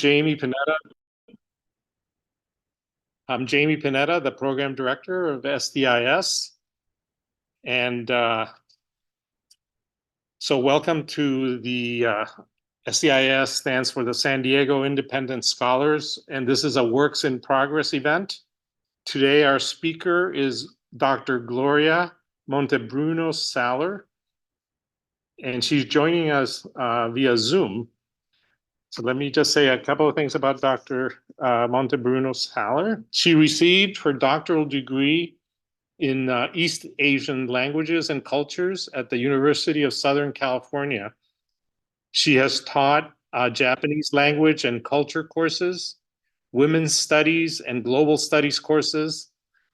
Jamie Panetta. I'm Jamie Panetta, the program director of SDIS. And so welcome to the SDIS stands for the San Diego Independent Scholars, and this is a Works in Progress event. Today, our speaker is Dr. Gloria Montebruno Saller, and she's joining us via Zoom. So let me just say a couple of things about Dr. Montebruno Saller. She received her doctoral degree in East Asian languages and cultures at the University of Southern California. She has taught Japanese language and culture courses, women's studies and global studies courses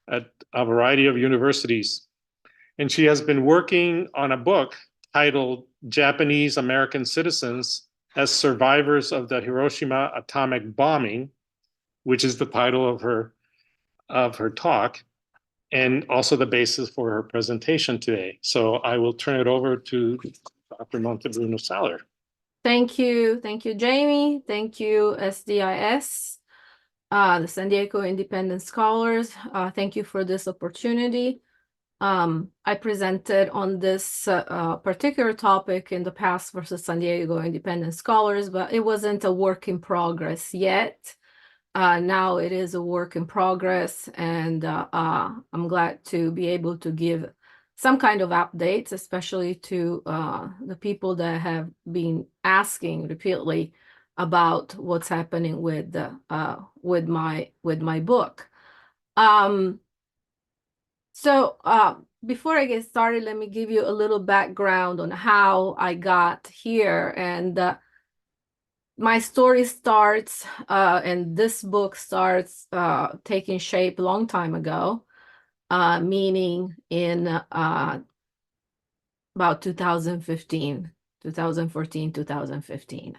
at a variety of universities. And she has been working on a book titled Japanese American Citizens as Survivors of the Hiroshima Atomic Bombing, which is the title of her talk, and also the basis for her presentation today. So I will turn it over to Dr. Montebruno Saller. Thank you, Jamie. Thank you, SDIS, the San Diego Independent Scholars. Thank you for this opportunity. I presented on this particular topic in the past versus San Diego Independent Scholars, but it wasn't a work in progress yet. Now it is a work in progress, and I'm glad to be able to give some kind of updates, especially to the people that have been asking repeatedly about what's happening with my book. So before I get started, let me give you a little background on how I got here. And my story starts, and this book starts taking shape a long time ago, meaning in about 2014, 2015.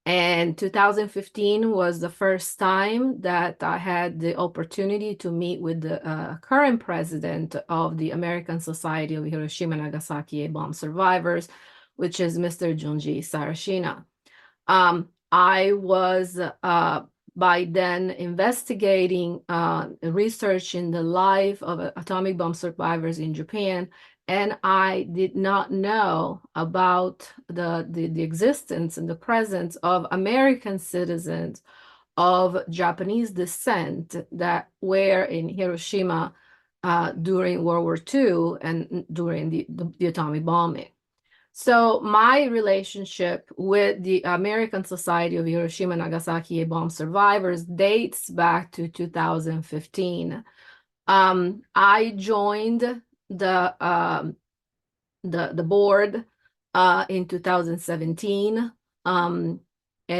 And 2015 was the first time that I had the opportunity to meet with the current president of the American Society of Hiroshima and Nagasaki A-bomb survivors, which is Mr. Junji Sarashina. I was by then investigating research in the life of atomic bomb survivors in Japan, and I did not know about the existence and the presence of American citizens of Japanese descent that were in Hiroshima during World War II and during the atomic bombing. So my relationship with the American Society of Hiroshima and Nagasaki A-bomb survivors dates back to 2015. I joined the board in 2017, and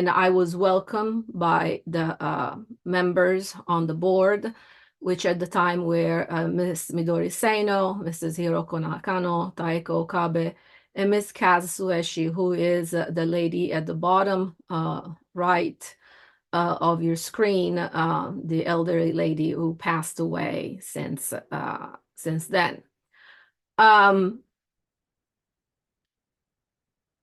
I was welcomed by the members on the board, which at the time were Ms. Midori Seino, Mrs. Hiroko Nakano, Taeko Okabe, and Ms. Kazu Sueshi, who is the lady at the bottom right of your screen, the elderly lady who passed away since then.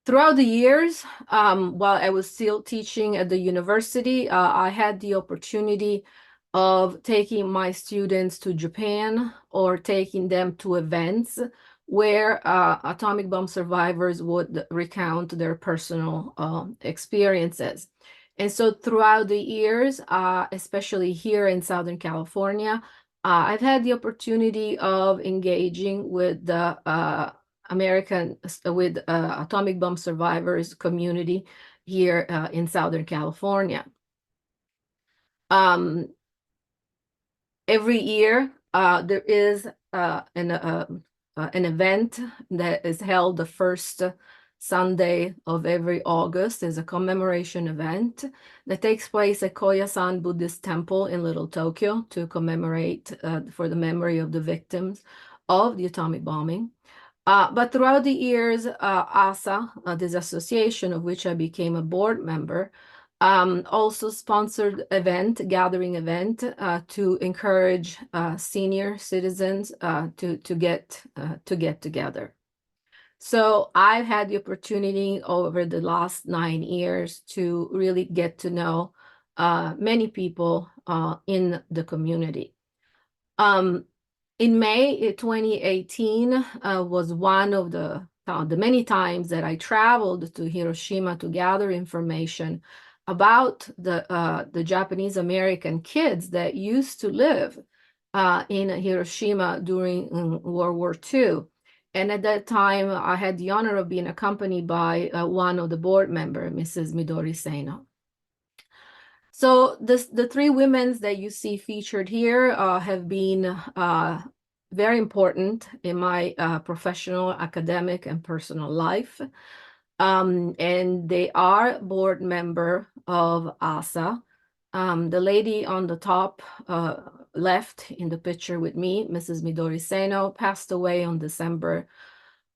Throughout the years, while I was still teaching at the university, I had the opportunity of taking my students to Japan or taking them to events where atomic bomb survivors would recount their personal experiences. And so throughout the years, especially here in Southern California, I've had the opportunity of engaging with the atomic bomb survivors community here in Southern California. Every year, there is an event that is held the first Sunday of every August. Is a commemoration event that takes place at Koyasan Buddhist Temple in Little Tokyo to commemorate for the memory of the victims of the atomic bombing. But throughout the years, ASA, this association of which I became a board member, also sponsored gathering event to encourage senior citizens to get together. So I've had the opportunity over the last 9 years to really get to know many people in the community. Um, in May 2018 was one of the many times that I traveled to Hiroshima to gather information about the Japanese American kids that used to live in Hiroshima during World War II. And at that time, I had the honor of being accompanied by one of the board members, Mrs. Midori Seno. So the three women that you see featured here have been very important in my professional, academic, and personal life. And they are board member of ASA. The lady on the top left in the picture with me, Mrs. Midori Seno, passed away on December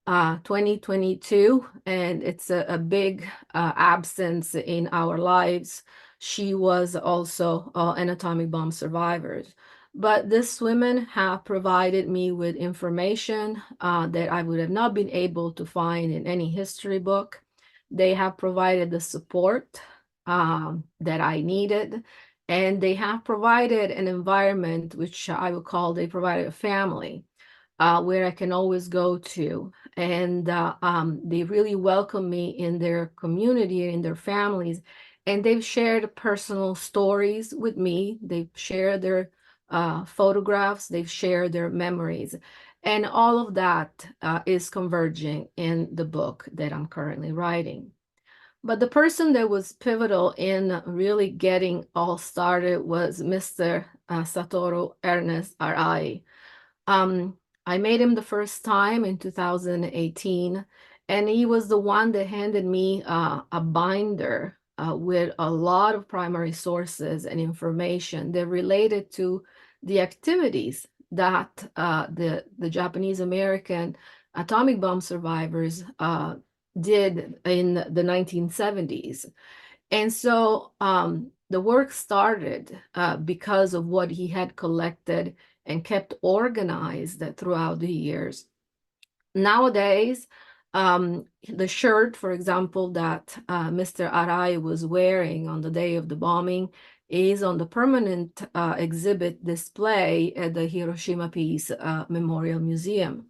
2022, and it's a big absence in our lives. She was also an atomic bomb survivor. But these women have provided me with information that I would have not been able to find in any history book. They have provided the support that I needed, and they have provided an environment which I would call they provided a family where I can always go to. And they really welcome me in their community, in their families. And they've shared personal stories with me. They've shared their photographs. They've shared their memories. And all of that is converging in the book that I'm currently writing. But the person that was pivotal in really getting all started was Mr. Satoru Ernest Arai. Um, I made him the first time in 2018, and he was the one that handed me a binder with a lot of primary sources and information that related to the activities that the Japanese American atomic bomb survivors did in the 1970s. And so the work started because of what he had collected and kept organized throughout the years. Nowadays, the shirt, for example, that Mr. Arai was wearing on the day of the bombing is on the permanent exhibit display at the Hiroshima Peace Memorial Museum.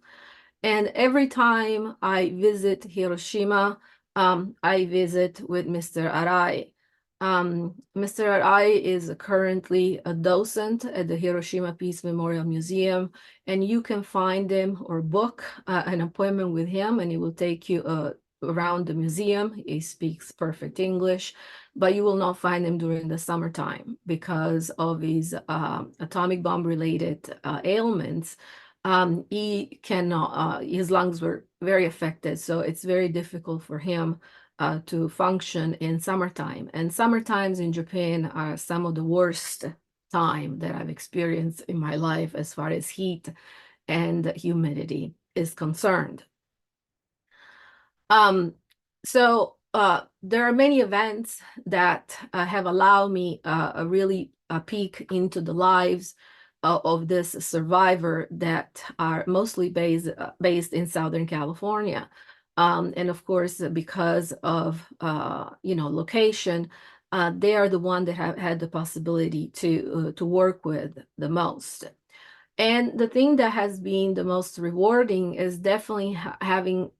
And every time I visit Hiroshima, I visit with Mr. Arai. Mr. Arai is currently a docent at the Hiroshima Peace Memorial Museum, and you can find him or book an appointment with him, and he will take you around the museum. He speaks perfect English, but you will not find him during the summertime because of his atomic bomb related ailments. He cannot, his lungs were very affected, so it's very difficult for him to function in summertime. And summertimes in Japan are some of the worst time that I've experienced in my life as far as heat and humidity is concerned. So there are many events that have allowed me a really peek into the lives of this survivor that are mostly based in Southern California. And of course, because of location, they are the one that have had the possibility to work with the most. And the thing that has been the most rewarding is definitely having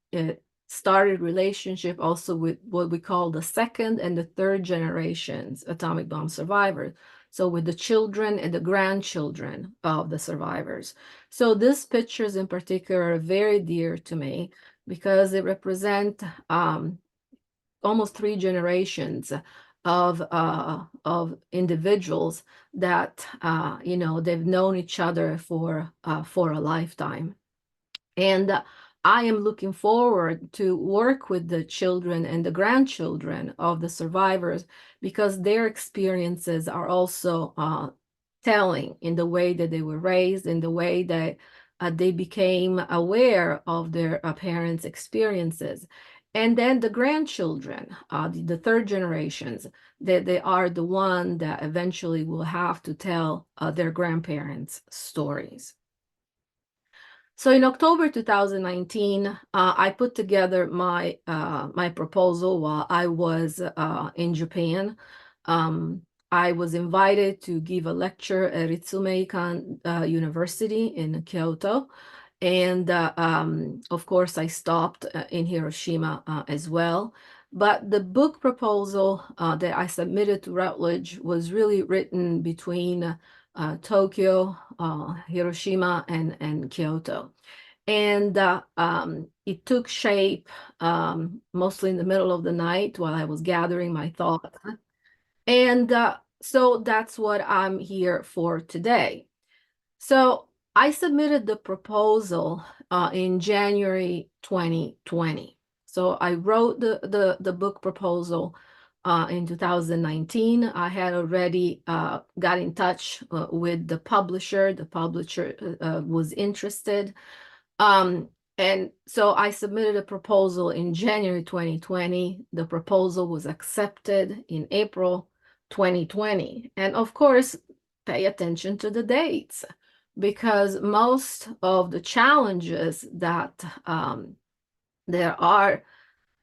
started relationship also with what we call the second and the third generations atomic bomb survivors. So with the children and the grandchildren of the survivors. So these pictures in particular are very dear to me because they represent almost 3 generations of individuals that they've known each other for a lifetime. And I am looking forward to work with the children and the grandchildren of the survivors because their experiences are also telling in the way that they were raised, in the way that they became aware of their parents' experiences. And then the grandchildren, the third generations, that they are the one that eventually will have to tell their grandparents' stories. So in October 2019, I put together my proposal while I was in Japan. I was invited to give a lecture at Ritsumeikan University in Kyoto. And of course, I stopped in Hiroshima as well. But the book proposal that I submitted to Routledge was really written between Tokyo, Hiroshima, and Kyoto. And it took shape mostly in the middle of the night while I was gathering my thoughts. And so that's what I'm here for today. So I submitted the proposal in January 2020. So I wrote the book proposal in 2019. I had already got in touch with the publisher. The publisher was interested. Um, and so I submitted a proposal in January 2020. The proposal was accepted in April 2020. And of course, pay attention to the dates because most of the challenges that there are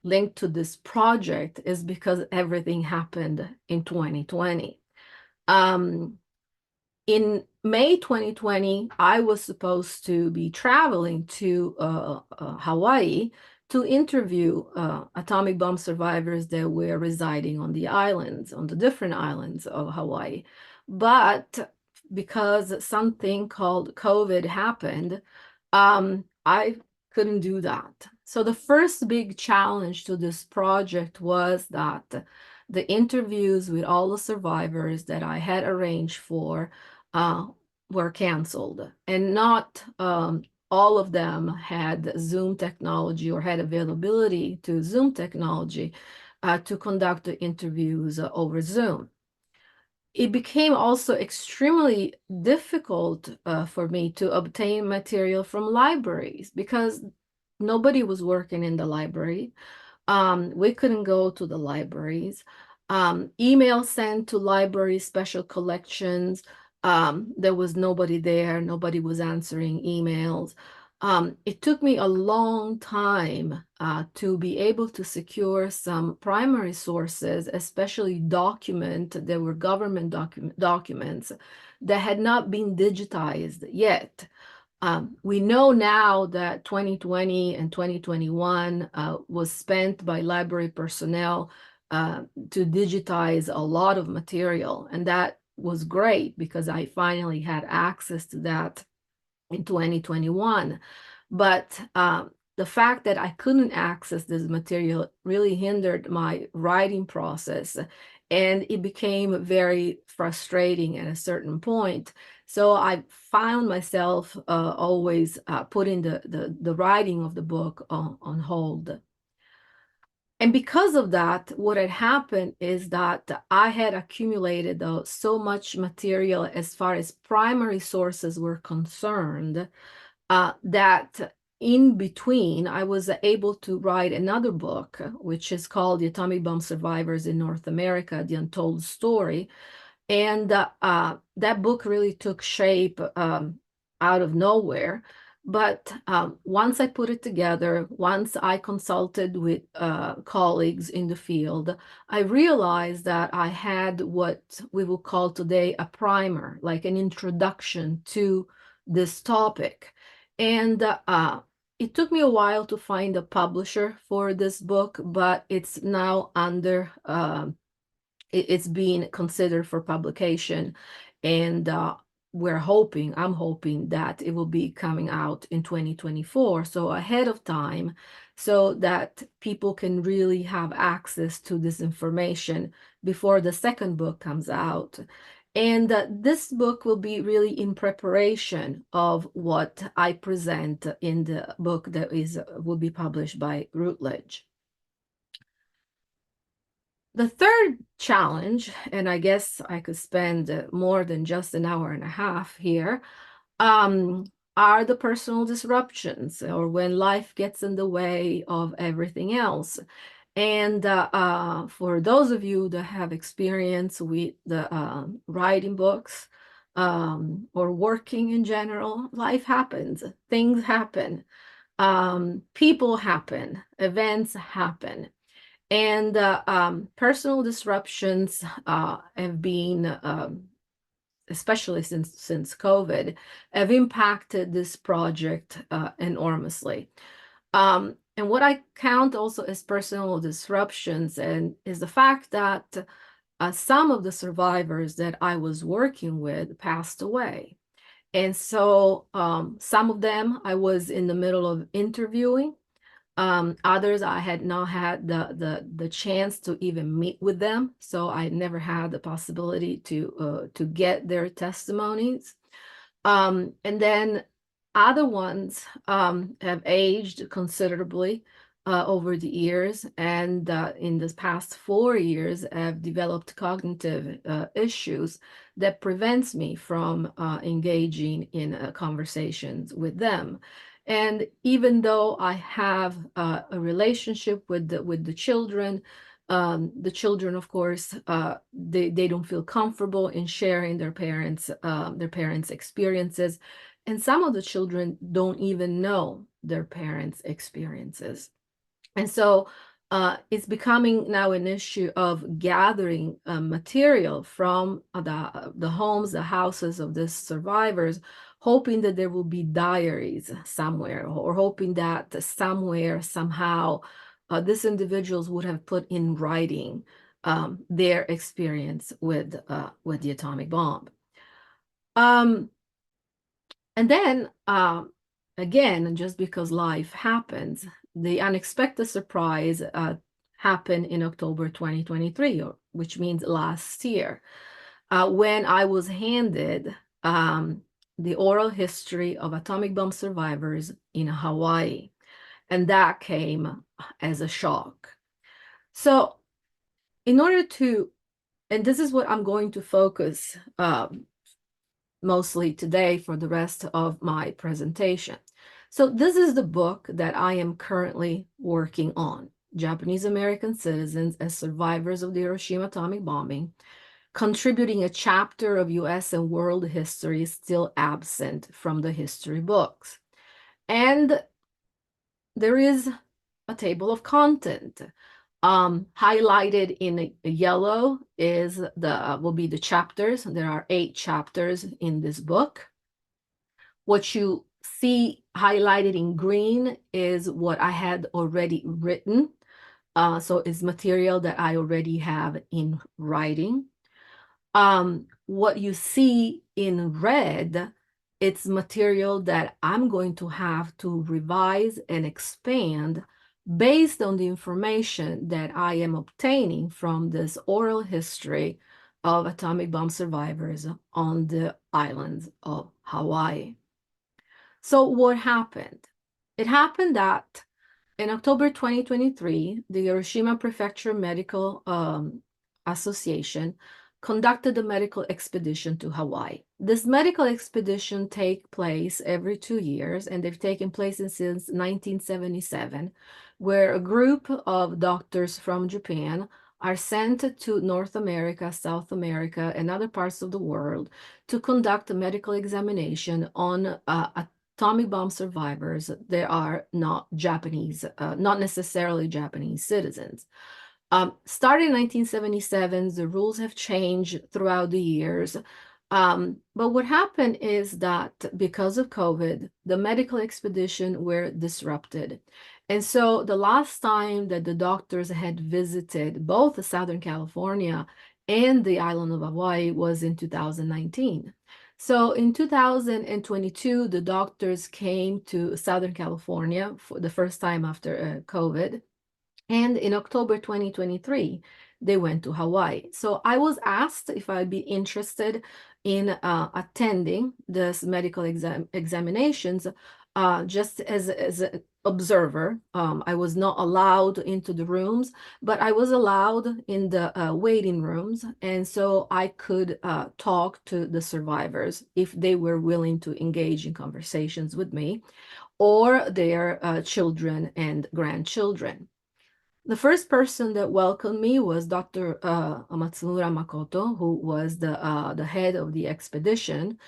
linked to this project is because everything happened in 2020. Um, in May 2020, I was supposed to be traveling to Hawaii to interview atomic bomb survivors that were residing on the islands, on the different islands of Hawaii. But because something called COVID happened, I couldn't do that. So the first big challenge to this project was that the interviews with all the survivors that I had arranged for uh, were canceled, and not all of them had Zoom technology or had availability to Zoom technology to conduct the interviews over Zoom. It became also extremely difficult for me to obtain material from libraries because nobody was working in the library. We couldn't go to the libraries. Email sent to library special collections. There was nobody there. Nobody was answering emails. It took me a long time to be able to secure some primary sources, especially there were government documents that had not been digitized yet. We know now that 2020 and 2021 was spent by library personnel to digitize a lot of material. And that was great because I finally had access to that in 2021. But the fact that I couldn't access this material really hindered my writing process. And it became very frustrating at a certain point. So I found myself always putting the writing of the book on hold. And because of that, what had happened is that I had accumulated so much material as far as primary sources were concerned that in between, I was able to write another book, which is called The Atomic Bomb Survivors in North America, The Untold Story. And that book really took shape out of nowhere. But once I put it together, once I consulted with colleagues in the field, I realized that I had what we will call today a primer, like an introduction to this topic. And it took me a while to find a publisher for this book, but it's now under it's being considered for publication, and I'm hoping that it will be coming out in 2024, so ahead of time, so that people can really have access to this information before the second book comes out. And this book will be really in preparation of what I present in the book that will be published by Routledge. The third challenge, and I guess I could spend more than just an hour and a half here, are the personal disruptions, or when life gets in the way of everything else. And for those of you that have experience with the writing books, or working in general, life happens, things happen, people happen, events happen. And personal disruptions have been, especially since COVID, have impacted this project enormously. And what I count also as personal disruptions and is the fact that some of the survivors that I was working with passed away. And so some of them I was in the middle of interviewing. Others I had not had the chance to even meet with them, so I never had the possibility to get their testimonies. And then other ones have aged considerably over the years, and in the past 4 years have developed cognitive issues that prevents me from engaging in conversations with them. And even though I have a relationship with the children, of course, they don't feel comfortable in sharing their parents' experiences, and some of the children don't even know their parents' experiences. And so it's becoming now an issue of gathering material from the homes, the houses of these survivors, hoping that there will be diaries somewhere, or hoping that somewhere, somehow, these individuals would have put in writing their experience with the atomic bomb. And then, again, just because life happens, the unexpected surprise happened in October 2023, which means last year, when I was handed the oral history of atomic bomb survivors in Hawaii. And that came as a shock. So in order to, and this is what I'm going to focus mostly today for the rest of my presentation. So this is the book that I am currently working on, Japanese American Citizens as Survivors of the Hiroshima Atomic Bombing, contributing a chapter of US and world history still absent from the history books. And there is a table of content. Highlighted in yellow is will be the chapters. There are 8 chapters in this book. What you see highlighted in green is what I had already written. So it's material that I already have in writing. What you see in red, it's material that I'm going to have to revise and expand based on the information that I am obtaining from this oral history of atomic bomb survivors on the islands of Hawaii. So what happened? It happened that in October 2023, the Hiroshima Prefecture Medical Association conducted a medical expedition to Hawaii. This medical expedition takes place every 2 years, and they've taken place since 1977, where a group of doctors from Japan are sent to North America, South America, and other parts of the world to conduct a medical examination on atomic bomb survivors. They are not Japanese, not necessarily Japanese citizens. Starting in 1977, the rules have changed throughout the years. But what happened is that because of COVID, the medical expedition were disrupted. And so the last time that the doctors had visited both Southern California and the island of Hawaii was in 2019. So in 2022, the doctors came to Southern California for the first time after COVID. And in October 2023, they went to Hawaii. So I was asked if I'd be interested in attending this medical examinations just as an observer. I was not allowed into the rooms, but I was allowed in the waiting rooms. And so I could talk to the survivors if they were willing to engage in conversations with me or their children and grandchildren. The first person that welcomed me was Dr. Matsumura Makoto, who was the head of the expedition.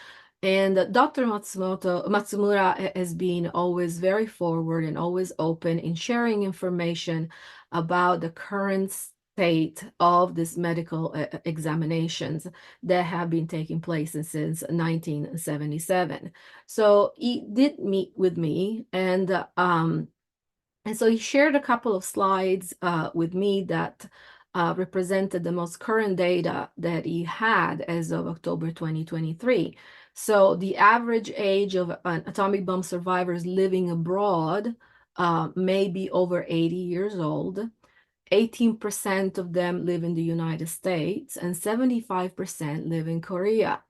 And Dr. Matsumura has been always very forward and always open in sharing information about the current state of these medical examinations that have been taking place since 1977. So he did meet with me, and so he shared a couple of slides with me that represented the most current data that he had as of October 2023. So the average age of an atomic bomb survivors living abroad may be over 80 years old. 18% of them live in the United States and 75% live in Korea.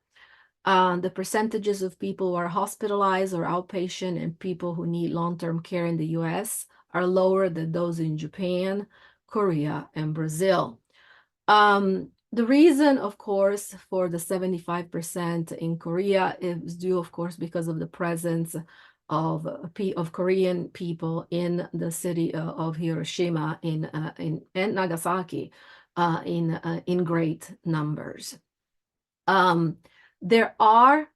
The percentages of people who are hospitalized or outpatient and people who need long-term care in the US are lower than those in Japan, Korea, and Brazil. The reason, of course, for the 75% in Korea is due, of course, because of the presence of Korean people in the city of Hiroshima and Nagasaki in great numbers. There are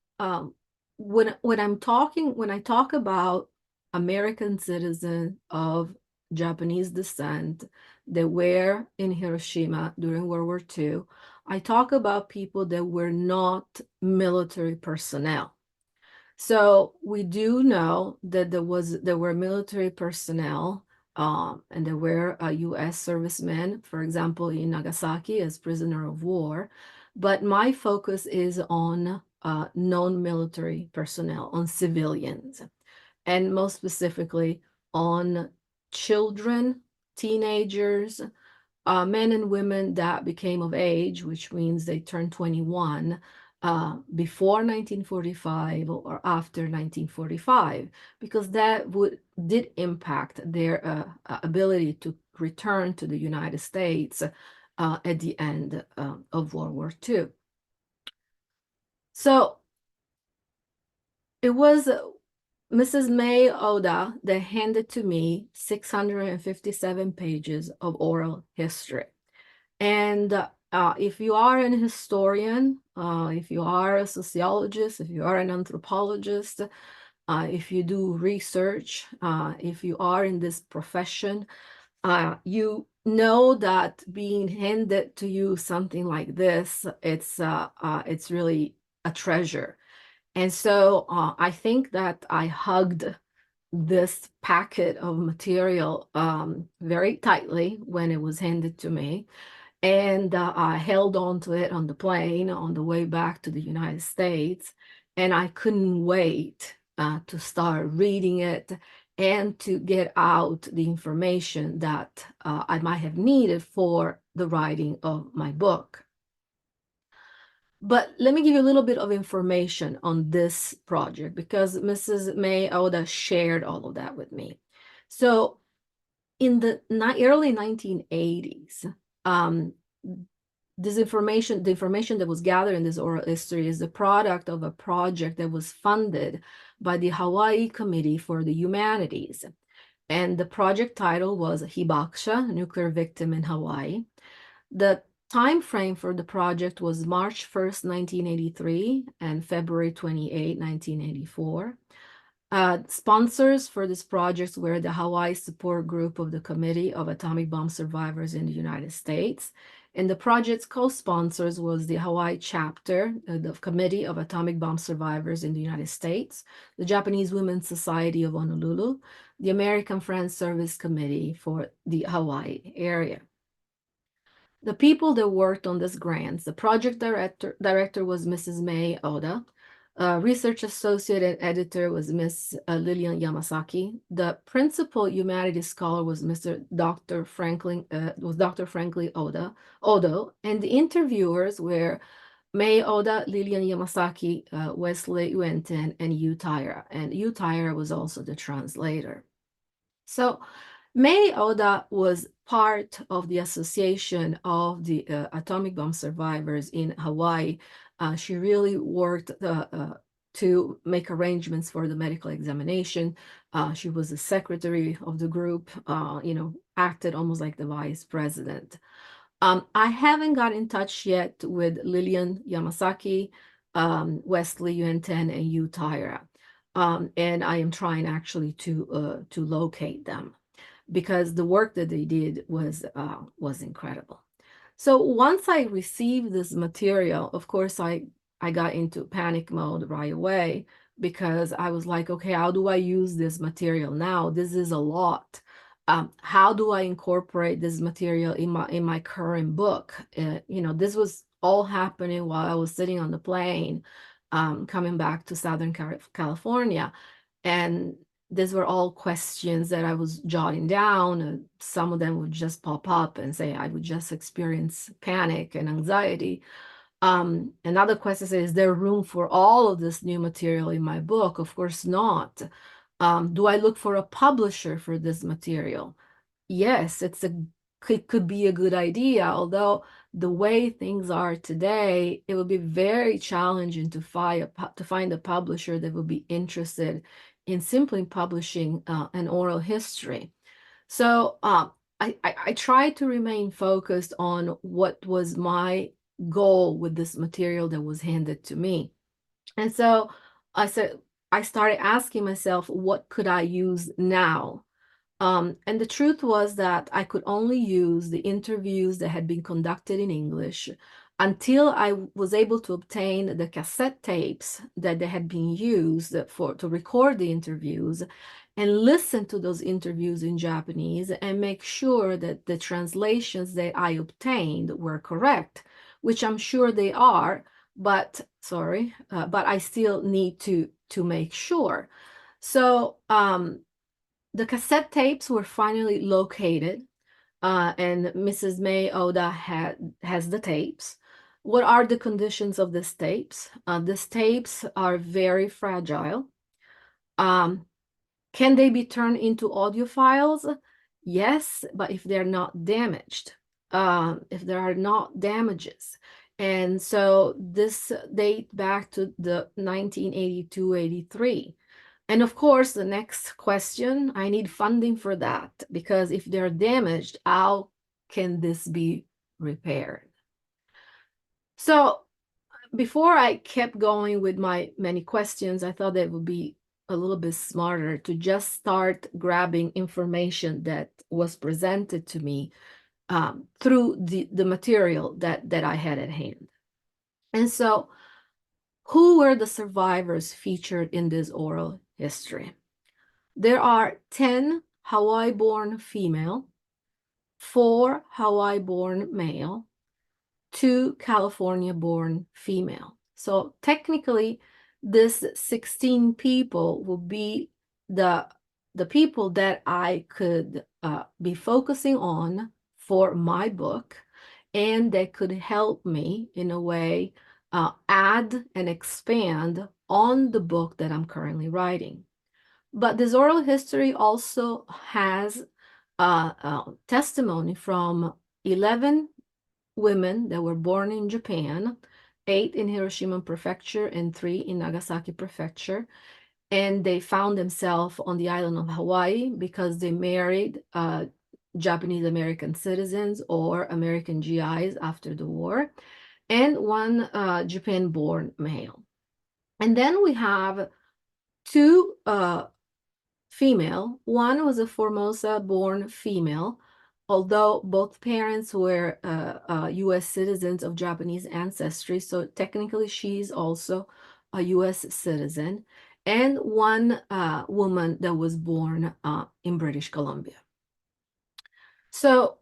when I talk about American citizens of Japanese descent that were in Hiroshima during World War II, I talk about people that were not military personnel. So we do know that there were military personnel and there were U.S. servicemen, for example, in Nagasaki as prisoner of war. But my focus is on non-military personnel, on civilians, and most specifically on children, teenagers, men and women that became of age, which means they turned 21 before 1945 or after 1945, because that did impact their ability to return to the United States at the end of World War II. So it was Mrs. May Oda that handed to me 657 pages of oral history. And if you are an historian, if you are a sociologist, if you are an anthropologist, if you do research, if you are in this profession, you know that being handed to you something like this, it's really a treasure. And so I think that I hugged this packet of material very tightly when it was handed to me. And I held on to it on the plane on the way back to the United States. And I couldn't wait to start reading it and to get out the information that I might have needed for the writing of my book. But let me give you a little bit of information on this project because Mrs. May Oda shared all of that with me. So in the early 1980s, the information that was gathered in this oral history is the product of a project that was funded by the Hawaii Committee for the Humanities. And the project title was Hibakusha, Nuclear Victim in Hawaii. The time frame for the project was March 1st, 1983 and February 28, 1984. Sponsors for this project were the Hawaii Support Group of the Committee of Atomic Bomb Survivors in the United States. And the project's co-sponsors was the Hawaii chapter, the Committee of Atomic Bomb Survivors in the United States, the Japanese Women's Society of Honolulu, the American Friends Service Committee for the Hawaii area. The people that worked on this grants, the project director was Mrs. May Oda. Research associate and editor was Miss Lillian Yamasaki. The principal humanities scholar was Dr. Franklin Odo, and the interviewers were May Oda, Lillian Yamasaki, Wesley Uenten, and Yu Taira. And Yu Taira was also the translator. So May Oda was part of the Association of the Atomic Bomb Survivors in Hawaii. She really worked to make arrangements for the medical examination. She was the secretary of the group, acted almost like the vice president. I haven't got in touch yet with Lillian Yamasaki, Wesley Yuenten, and Yu Taira. And I am trying actually to locate them because the work that they did was incredible. So once I received this material, of course, I got into panic mode right away because I was like, okay, how do I use this material now? This is a lot. How do I incorporate this material in my current book? This was all happening while I was sitting on the plane, coming back to Southern California, and these were all questions that I was jotting down. And some of them would just pop up and say I would just experience panic and anxiety. Another question is there room for all of this new material in my book? Of course not. Do I look for a publisher for this material? Yes, it could be a good idea, although the way things are today, it would be very challenging to find a publisher that would be interested in simply publishing an oral history. So I tried to remain focused on what was my goal with this material that was handed to me. And so I started asking myself, what could I use now? And the truth was that I could only use the interviews that had been conducted in English until I was able to obtain the cassette tapes that they had been used to record the interviews and listen to those interviews in Japanese and make sure that the translations that I obtained were correct, which I'm sure they are, but I still need to make sure. So the cassette tapes were finally located, and Mrs. May Oda has the tapes. What are the conditions of these tapes? These tapes are very fragile. Can they be turned into audio files? Yes, but if they're not damaged, if there are not damages. And so this date back to the 1982-83. And of course, the next question, I need funding for that, because if they're damaged, how can this be repaired? So before I kept going with my many questions, I thought that it would be a little bit smarter to just start grabbing information that was presented to me through the material that I had at hand. And so who were the survivors featured in this oral history? There are 10 Hawaii-born female, 4 Hawaii-born male, 2 California-born female. So technically, this 16 people will be the people that I could be focusing on for my book, and that could help me in a way add and expand on the book that I'm currently writing. But this oral history also has testimony from 11 women that were born in Japan, 8 in Hiroshima Prefecture and 3 in Nagasaki Prefecture. And they found themselves on the island of Hawaii because they married Japanese American citizens or American GIs after the war, and 1 Japan-born male. And then we have 2 female. 1 was a Formosa-born female, although both parents were U.S. citizens of Japanese ancestry, so technically she's also a U.S. citizen, and 1 woman that was born in British Columbia. So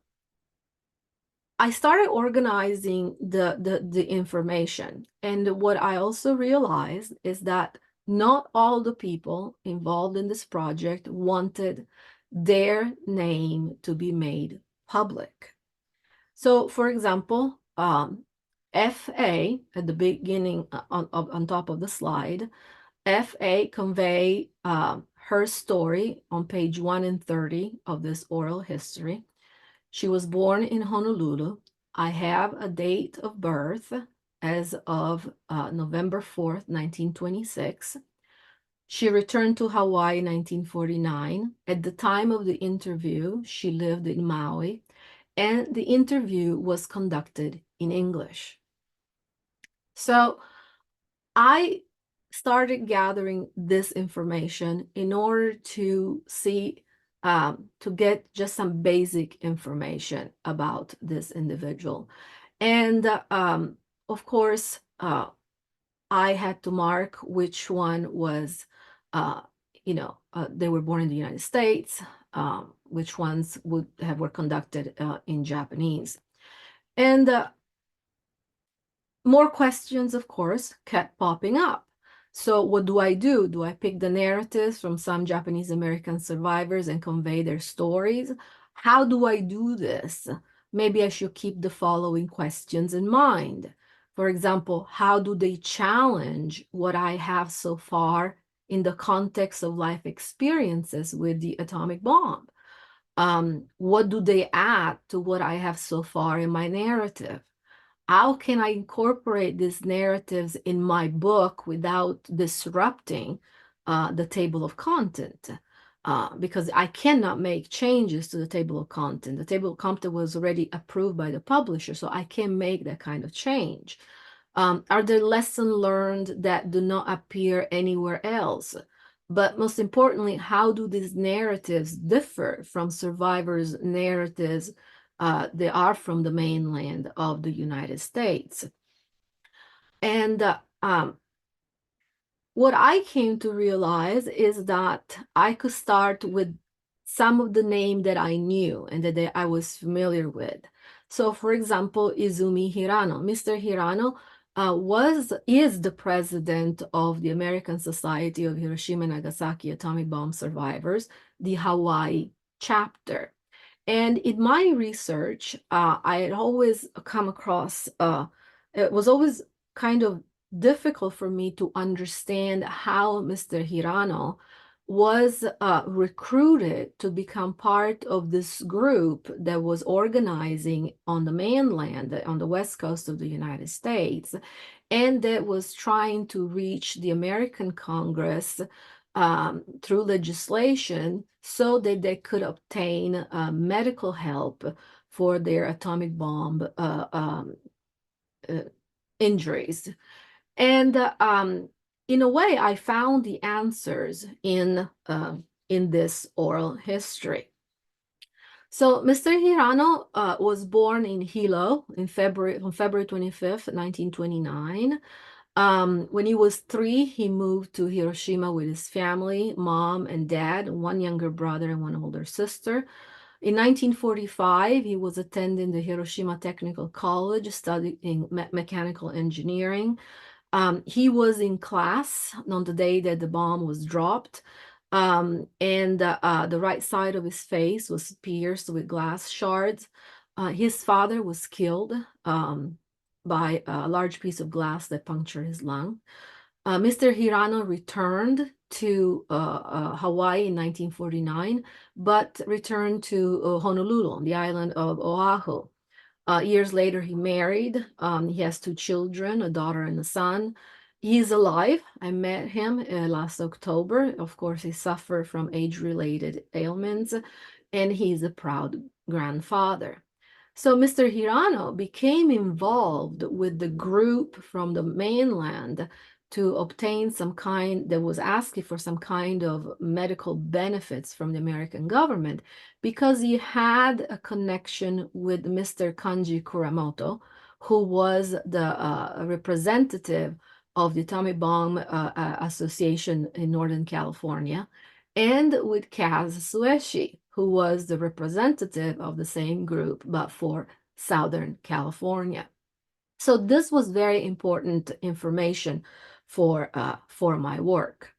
I started organizing the information, and what I also realized is that not all the people involved in this project wanted their name to be made public. So, for example, FA at the beginning on top of the slide, FA convey her story on page 1 and 30 of this oral history. She was born in Honolulu. I have a date of birth as of November 4th, 1926. She returned to Hawaii in 1949. At the time of the interview, she lived in Maui, and the interview was conducted in English. So I started gathering this information in order to see, to get just some basic information about this individual. And of course, I had to mark which one was, they were born in the United States, which ones were conducted in Japanese. And more questions, of course, kept popping up. So what do? Do I pick the narratives from some Japanese American survivors and convey their stories? How do I do this? Maybe I should keep the following questions in mind. For example, how do they challenge what I have so far in the context of life experiences with the atomic bomb? What do they add to what I have so far in my narrative? How can I incorporate these narratives in my book without disrupting the table of content? Because I cannot make changes to the table of content. The table of content was already approved by the publisher, so I can't make that kind of change. Are there lessons learned that do not appear anywhere else? But most importantly, how do these narratives differ from survivors' narratives they are from the mainland of the United States? And what I came to realize is that I could start with some of the names that I knew and that I was familiar with. So, for example, Izumi Hirano. Mr. Hirano is the president of the American Society of Hiroshima and Nagasaki Atomic Bomb Survivors, the Hawaii chapter. And in my research, I had always come across, it was always kind of difficult for me to understand how Mr. Hirano was recruited to become part of this group that was organizing on the mainland, on the west coast of the United States, and that was trying to reach the American Congress through legislation so that they could obtain medical help for their atomic bomb injuries. And in a way, I found the answers in this oral history. So Mr. Hirano was born in Hilo on February 25th, 1929. When he was 3, he moved to Hiroshima with his family, mom and dad, one younger brother and one older sister. In 1945, he was attending the Hiroshima Technical College, studying mechanical engineering. He was in class on the day that the bomb was dropped, and the right side of his face was pierced with glass shards. His father was killed by a large piece of glass that punctured his lung. Mr. Hirano returned to Hawaii in 1949, but returned to Honolulu, on the island of Oahu. Years later, he married. He has 2 children, a daughter and a son. He's alive. I met him last October. Of course, he suffered from age-related ailments, and he's a proud grandfather. So Mr. Hirano became involved with the group from the mainland to obtain that was asking for some kind of medical benefits from the American government, because he had a connection with Mr. Kanji Kuramoto, who was the representative of the Atomic Bomb Association in Northern California, and with Kaz Sueshi, who was the representative of the same group, but for Southern California. So this was very important information for my work.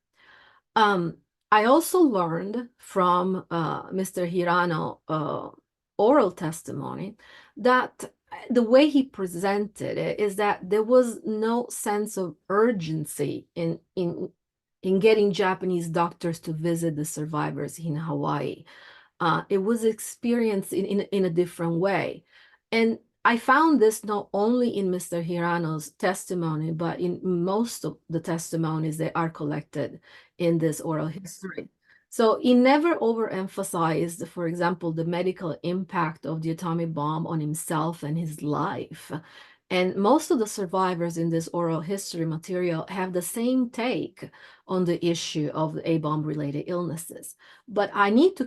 I also learned from Mr. Hirano oral testimony that the way he presented it is that there was no sense of urgency in getting Japanese doctors to visit the survivors in Hawaii. It was experienced in a different way. And I found this not only in Mr. Hirano's testimony, but in most of the testimonies that are collected in this oral history. So he never overemphasized, for example, the medical impact of the atomic bomb on himself and his life. And most of the survivors in this oral history material have the same take on the issue of the A-bomb related illnesses. But I need to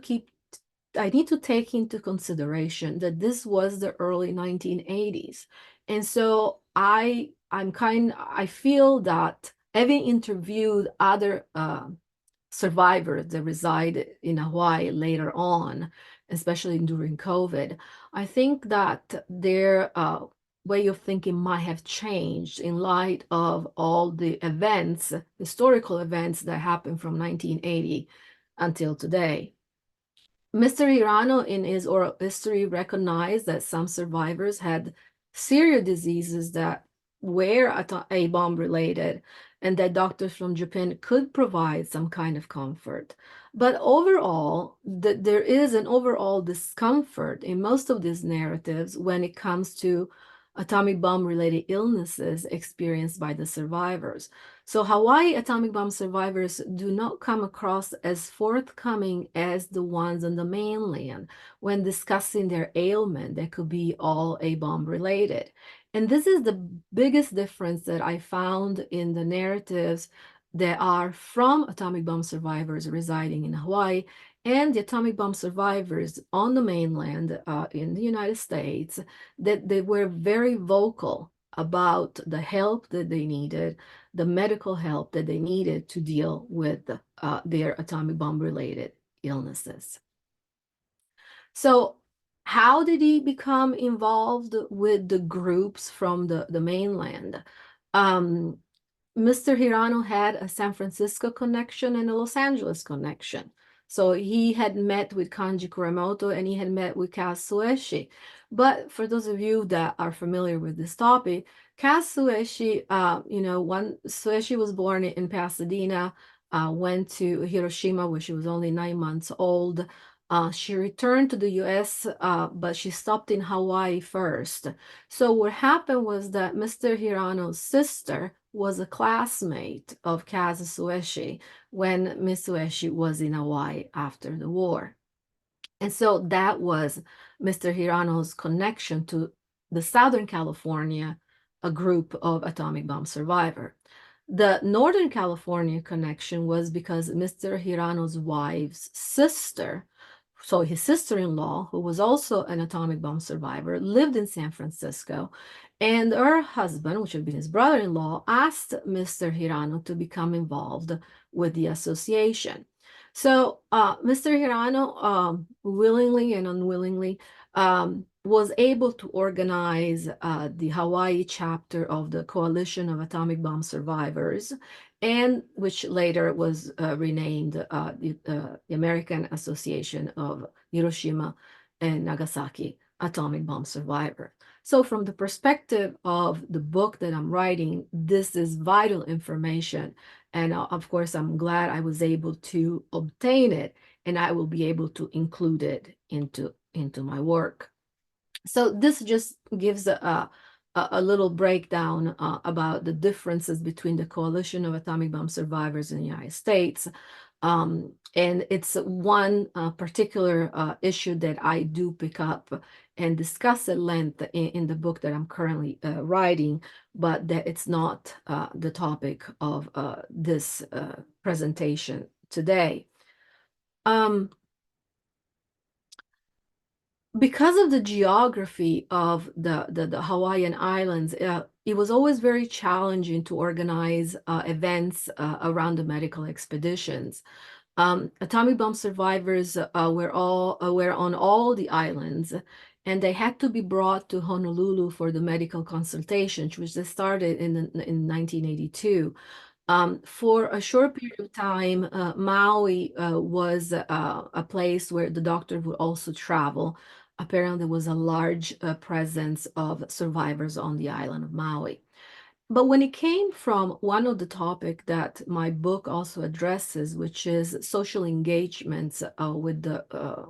take into consideration that this was the early 1980s. And so I feel that having interviewed other survivors that reside in Hawaii later on, especially during COVID, I think that their way of thinking might have changed in light of all the events, historical events that happened from 1980 until today. Mr. Hirano, in his oral history, recognized that some survivors had serious diseases that were A-bomb related, and that doctors from Japan could provide some kind of comfort. But overall, there is an overall discomfort in most of these narratives when it comes to atomic bomb related illnesses experienced by the survivors. So Hawaii atomic bomb survivors do not come across as forthcoming as the ones on the mainland when discussing their ailment that could be all A-bomb related. And this is the biggest difference that I found in the narratives that are from atomic bomb survivors residing in Hawaii and the atomic bomb survivors on the mainland in the United States, that they were very vocal about the help that they needed, the medical help that they needed to deal with their atomic bomb related illnesses. So how did he become involved with the groups from the mainland? Mr. Hirano had a San Francisco connection and a Los Angeles connection. So he had met with Kanji Kuramoto and he had met with Kaz Sueshi. But for those of you that are familiar with this topic, Kaz Sueshi, Sueshi was born in Pasadena, went to Hiroshima when she was only 9 months old. She returned to the US, but she stopped in Hawaii first. So what happened was that Mr. Hirano's sister was a classmate of Kaz Sueshi when Miss Sueshi was in Hawaii after the war. And so that was Mr. Hirano's connection to the Southern California, a group of atomic bomb survivor. The Northern California connection was because Mr. Hirano's wife's sister, so his sister-in-law, who was also an atomic bomb survivor, lived in San Francisco, and her husband, which had been his brother-in-law, asked Mr. Hirano to become involved with the association. So Mr. Hirano, willingly and unwillingly, was able to organize the Hawaii chapter of the Coalition of Atomic Bomb Survivors, and which later was renamed the American Association of Hiroshima and Nagasaki Atomic Bomb Survivor. So from the perspective of the book that I'm writing, this is vital information. And of course, I'm glad I was able to obtain it, and I will be able to include it into my work. So this just gives a little breakdown about the differences between the Coalition of Atomic Bomb Survivors in the United States. And it's one particular issue that I do pick up and discuss at length in the book that I'm currently writing, but that it's not the topic of this presentation today. Because of the geography of the Hawaiian Islands, it was always very challenging to organize events around the medical expeditions. Atomic bomb survivors were on all the islands, and they had to be brought to Honolulu for the medical consultations, which they started in 1982. For a short period of time, Maui was a place where the doctor would also travel. Apparently, there was a large presence of survivors on the island of Maui. But when it came from one of the topic that my book also addresses, which is social engagements with the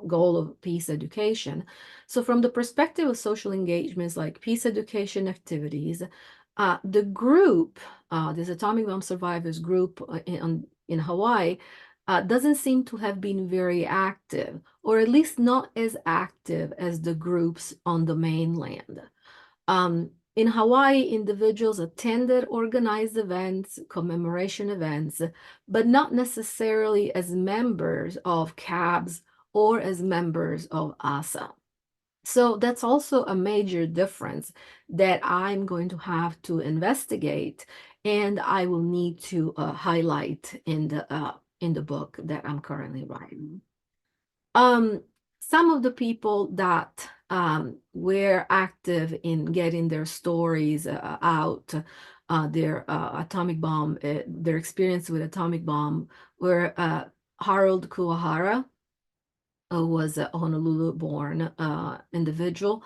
goal of peace education. So from the perspective of social engagements like peace education activities, the group, this atomic bomb survivors group in Hawaii, doesn't seem to have been very active, or at least not as active as the groups on the mainland. In Hawaii, individuals attended organized events, commemoration events, but not necessarily as members of CABS or as members of ASA. So that's also a major difference that I'm going to have to investigate, and I will need to highlight in the book that I'm currently writing. Some of the people that were active in getting their stories out, their atomic bomb, their experience with atomic bomb, were Harold Kuwahara, was a Honolulu-born individual.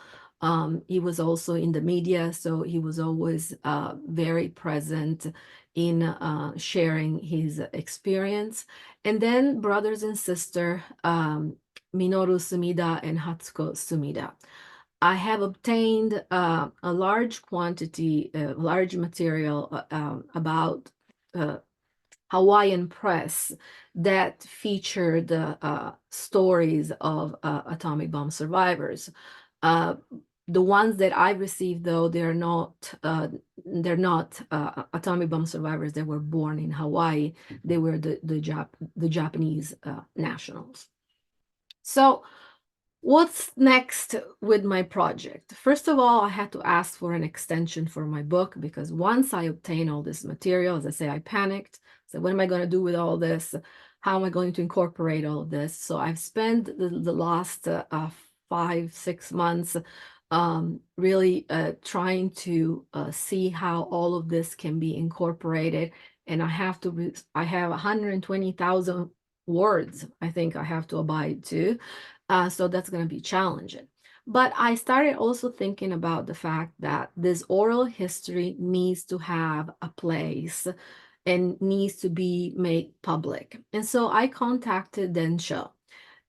He was also in the media, so he was always very present in sharing his experience. And then brothers and sister, Minoru Sumida and Hatsuko Sumida. I have obtained a large quantity, large material about Hawaiian press that feature the stories of atomic bomb survivors. Uh, the ones that I received, though, they're not atomic bomb survivors that were born in Hawaii. They were the Japanese nationals. So what's next with my project? First of all, I had to ask for an extension for my book because once I obtained all this material, as I say, I panicked. So what am I going to do with all this? How am I going to incorporate all of this? So I've spent the last 5-6 months really trying to see how all of this can be incorporated. And I have 120,000 words, I think I have to abide to. So that's going to be challenging. But I started also thinking about the fact that this oral history needs to have a place and needs to be made public. And so I contacted Densho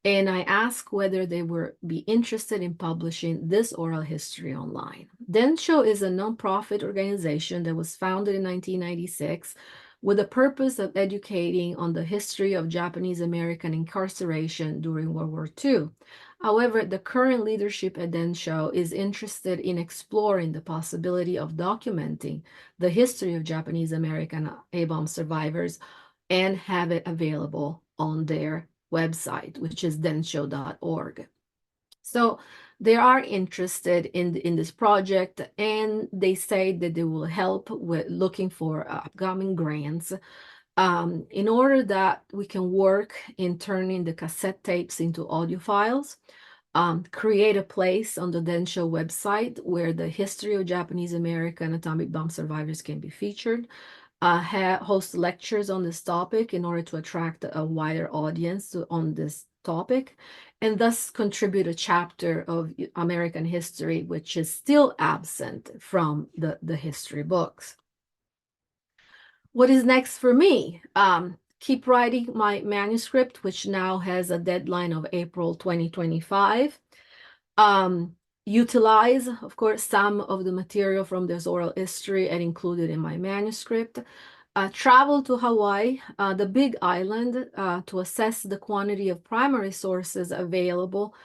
and I asked whether they would be interested in publishing this oral history online. Densho is a nonprofit organization that was founded in 1996 with the purpose of educating on the history of Japanese American incarceration during World War II. However, the current leadership at Densho is interested in exploring the possibility of documenting the history of Japanese American A-bomb survivors and have it available on their website, which is densho.org. So they are interested in this project, and they say that they will help with looking for upcoming grants in order that we can work in turning the cassette tapes into audio files, create a place on the Densho website where the history of Japanese American atomic bomb survivors can be featured, host lectures on this topic in order to attract a wider audience on this topic, and thus contribute a chapter of American history, which is still absent from the history books. What is next for me? Keep writing my manuscript, which now has a deadline of April 2025. Utilize, of course, some of the material from this oral history and include it in my manuscript. Travel to Hawaii, the Big Island, to assess the quantity of primary sources available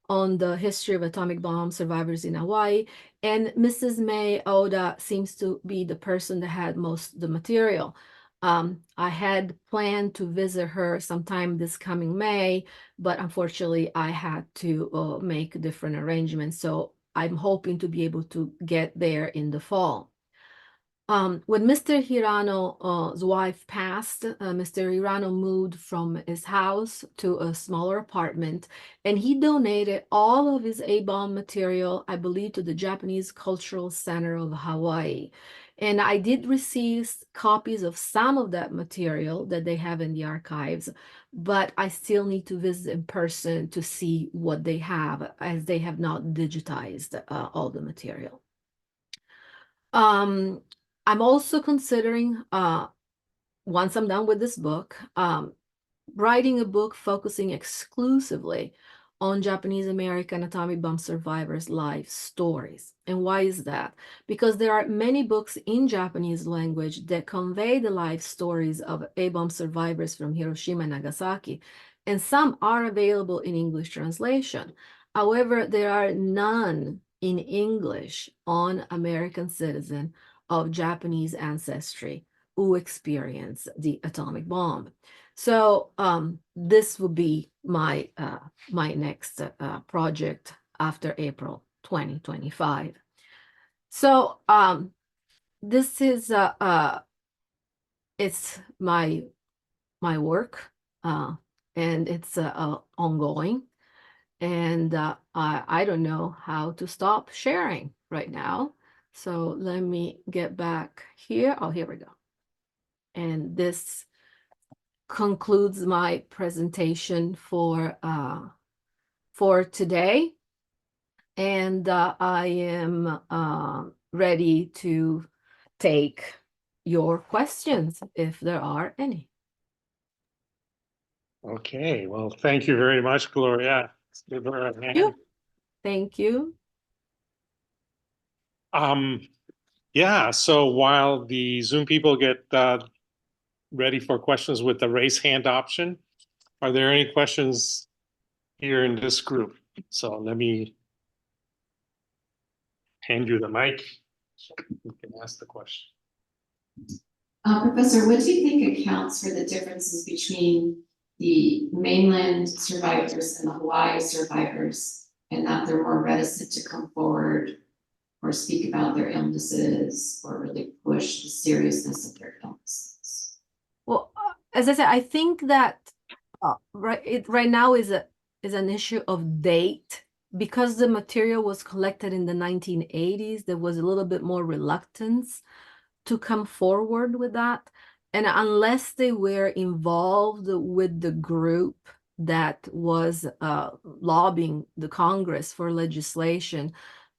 on the history of atomic bomb survivors in Hawaii. And Mrs. May Oda seems to be the person that had most of the material. I had planned to visit her sometime this coming May, but unfortunately I had to make different arrangements. So I'm hoping to be able to get there in the fall. When Mr. Hirano's wife passed, Mr. Hirano moved from his house to a smaller apartment, and he donated all of his A-bomb material, I believe, to the Japanese Cultural Center of Hawaii. And I did receive copies of some of that material that they have in the archives, but I still need to visit in person to see what they have, as they have not digitized all the material. I'm also considering, once I'm done with this book, writing a book focusing exclusively on Japanese American atomic bomb survivors' life stories. And why is that? Because there are many books in Japanese language that convey the life stories of A-bomb survivors from Hiroshima and Nagasaki, and some are available in English translation. However, there are none in English on American citizens of Japanese ancestry who experienced the atomic bomb. So this will be my my next project after April 2025. So this is it's my work, and it's ongoing, and I don't know how to stop sharing right now. So let me get back here. Oh, here we go. And this concludes my presentation for today. And I am ready to take your questions if there are any. Okay, well, thank you very much, Gloria. Let's give her a hand. Thank you. Yeah, so while the Zoom people get ready for questions with the raise hand option, are there any questions here in this group? So let me hand you the mic. You can ask the question. Professor, what do you think accounts for the differences between the mainland survivors and the Hawaii survivors, and that they're more reticent to come forward or speak about their illnesses or really push the seriousness of their illnesses? Well, as I said, I think that right now is an issue of date, because the material was collected in the 1980s. There was a little bit more reluctance to come forward with that. And unless they were involved with the group that was lobbying the Congress for legislation,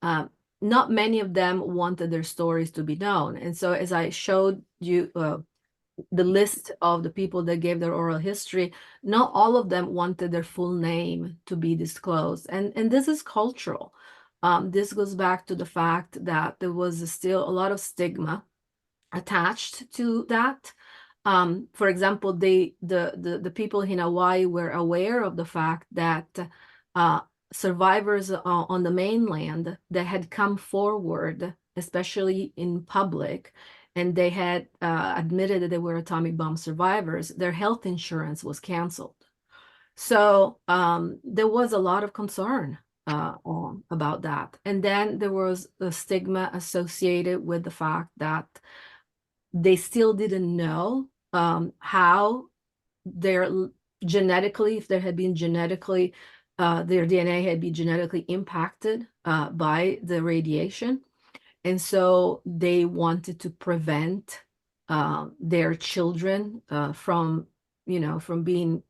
not many of them wanted their stories to be known. And so as I showed you the list of the people that gave their oral history, not all of them wanted their full name to be disclosed. And this is cultural. This goes back to the fact that there was still a lot of stigma attached to that. For example, the people in Hawaii were aware of the fact that survivors on the mainland that had come forward, especially in public, and they had admitted that they were atomic bomb survivors, their health insurance was canceled. So there was a lot of concern about that. And then there was a stigma associated with the fact that they still didn't know how their genetically, if there had been genetically, their DNA had been genetically impacted by the radiation. And so they wanted to prevent their children from being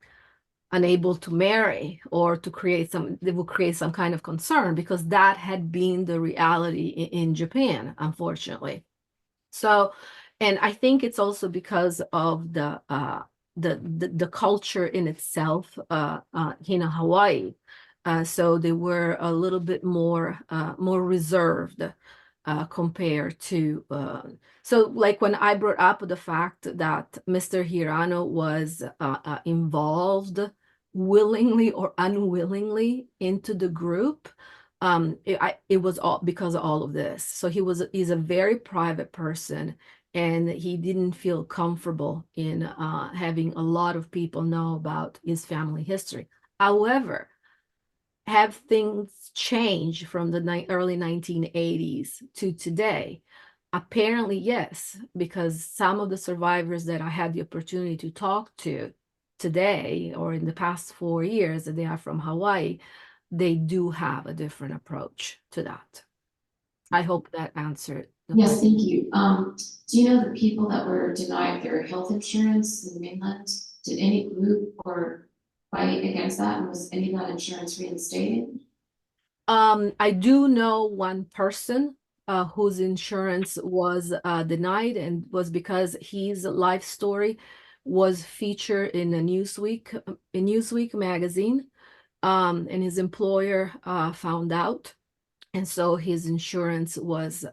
unable to marry, or to create they will create some kind of concern, because that had been the reality in Japan, unfortunately. So, and I think it's also because of the culture in itself in Hawaii. So they were a little bit more reserved compared to. So, like when I brought up the fact that Mr. Hirano was involved willingly or unwillingly into the group, it was all because of all of this. So he's a very private person, and he didn't feel comfortable in having a lot of people know about his family history. However, have things changed from the early 1980s to today? Apparently, yes, because some of the survivors that I had the opportunity to talk to today, or in the past 4 years, that they are from Hawaii, they do have a different approach to that. I hope that answered the Yes, question. thank you. Do you know the people that were denied their health insurance in the mainland? Did any group or fight against that? And was any of that insurance reinstated? I do know one person whose insurance was denied, and was because his life story was featured in a Newsweek magazine, and his employer found out, and so his insurance was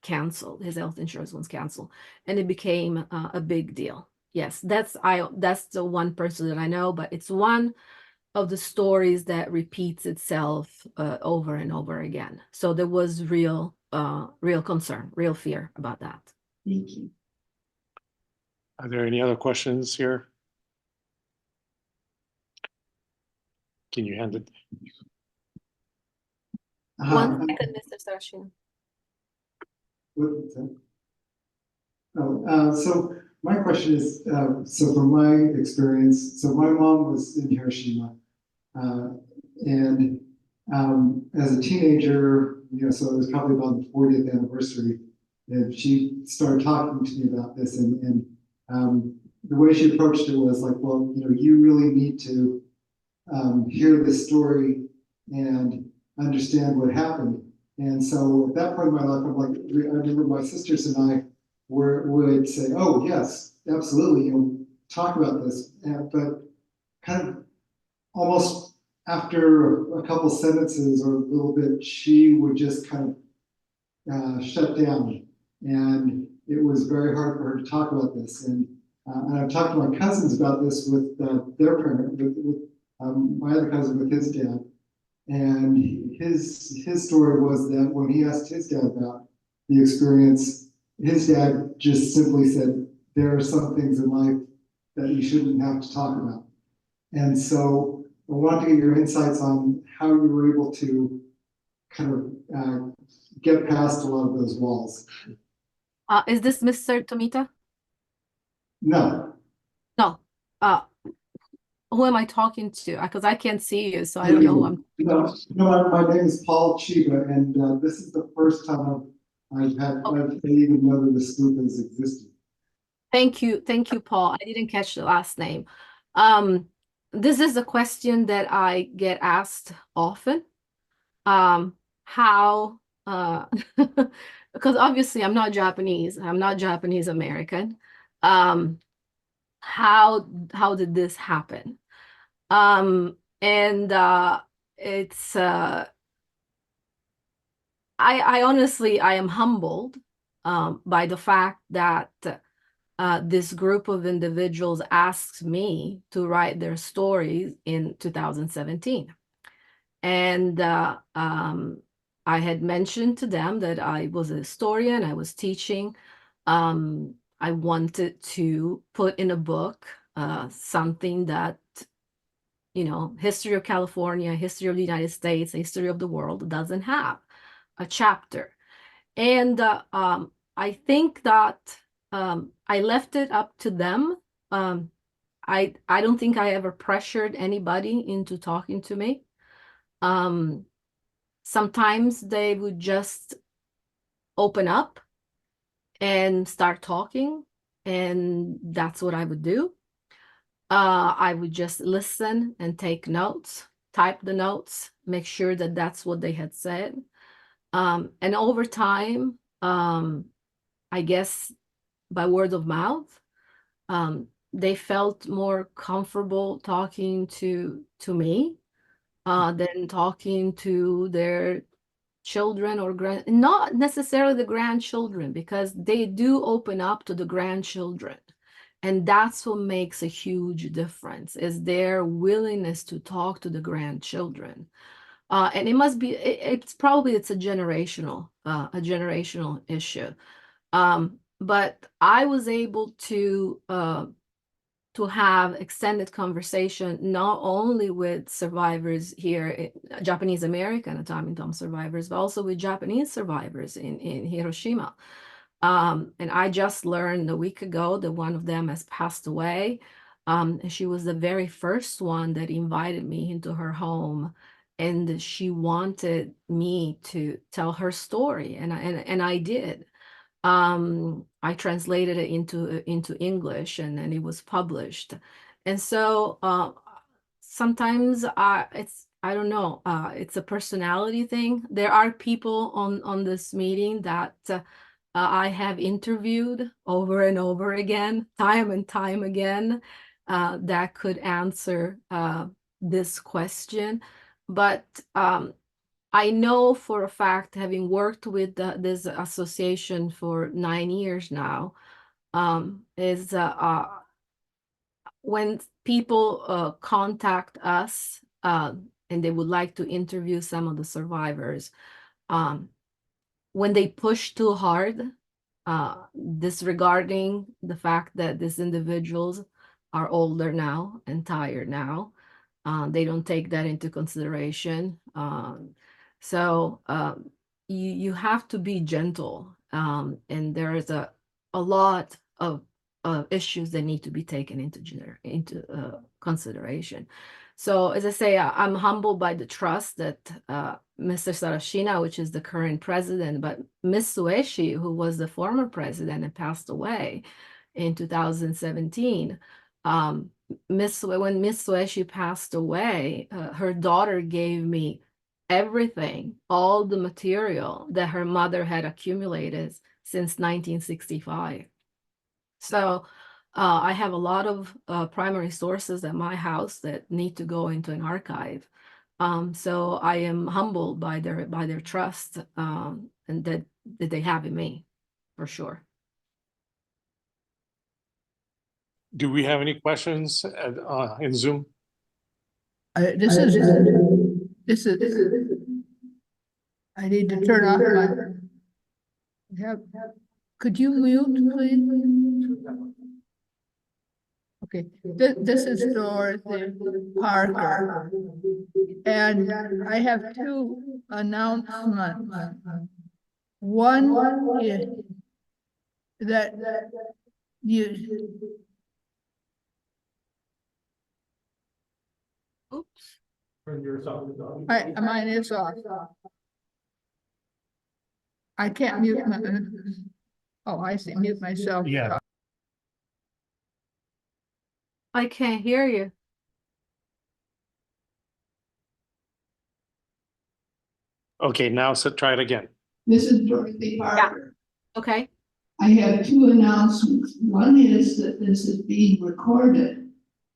canceled. His health insurance was canceled, and it became a big deal. Yes, that's the one person that I know, but it's one of the stories that repeats itself over and over again. So there was real concern, real fear about that. Thank you. Are there any other questions here? Can you hand it? One second, Mr. Sarshin. So my question is, so from my experience, so my mom was in Hiroshima, and as a teenager, so it was probably about the 40th anniversary, and she started talking to me about this, and the way she approached it was like, well, you really need to hear this story and understand what happened. And so at that point in my life, I'm like, I remember my sisters and I would say, oh yes, absolutely, talk about this. But kind of almost after a couple sentences or a little bit, she would just kind of shut down. And it was very hard for her to talk about this. And I've talked to my cousins about this with their parent, with my other cousin with his dad. And his story was that when he asked his dad about the experience, his dad just simply said, there are some things in life that you shouldn't have to talk about. And so I wanted to get your insights on how you were able to kind of get past a lot of those walls. Is this Mr. Tomita? No. No. Who am I talking to? Because I can't see you, so I don't know who I'm. No, my name is Paul Chiba, and this is the first time I even know that this group has existed. Thank you, Paul. I didn't catch the last name. This is a question that I get asked often. How? Because obviously I'm not Japanese. I'm not Japanese American. How did this happen? And it's I honestly I am humbled by the fact that this group of individuals asked me to write their stories in 2017. And I had mentioned to them that I was a historian, I was teaching. I wanted to put in a book something that, history of California, history of the United States, history of the world doesn't have a chapter. And I think that I left it up to them. I don't think I ever pressured anybody into talking to me. Sometimes they would just open up and start talking, and that's what I would do. I would just listen and take notes, type the notes, make sure that that's what they had said. And over time, I guess by word of mouth, they felt more comfortable talking to me than talking to their children or not necessarily the grandchildren, because they do open up to the grandchildren. And that's what makes a huge difference, is their willingness to talk to the grandchildren. And it must be, it's a generational issue. But I was able to have extended conversation, not only with survivors here, Japanese American atomic bomb survivors, but also with Japanese survivors in Hiroshima. And I just learned a week ago that one of them has passed away. And she was the very first one that invited me into her home, and she wanted me to tell her story, and I did. I translated it into English, and then it was published. And so sometimes I don't know, it's a personality thing. There are people on this meeting that I have interviewed over and over again, time and time again, that could answer this question. But I know for a fact, having worked with this association for 9 years now, is when people contact us and they would like to interview some of the survivors, when they push too hard, disregarding the fact that these individuals are older now and tired now, they don't take that into consideration. So you have to be gentle, and there is a lot of issues that need to be taken into consideration. So as I say, I'm humbled by the trust that Mr. Sarashina, which is the current president, but Ms. Sueshi, who was the former president and passed away in 2017, when Ms. Sueshi passed away, her daughter gave me everything, all the material that her mother had accumulated since 1965. So I have a lot of primary sources at my house that need to go into an archive. So I am humbled by their trust and that they have in me, for sure. Do we have any questions in Zoom? This is, I need to turn off my, could you mute, please? Okay, this is Dorothy Parker. And I have two announcements. One is that you, Oops. mine is off. I can't mute my, oh, I see, mute myself. Yeah. I can't hear you. Okay, now so try it again. This is Dorothy Parker. Okay. I have two announcements. One is that this is being recorded.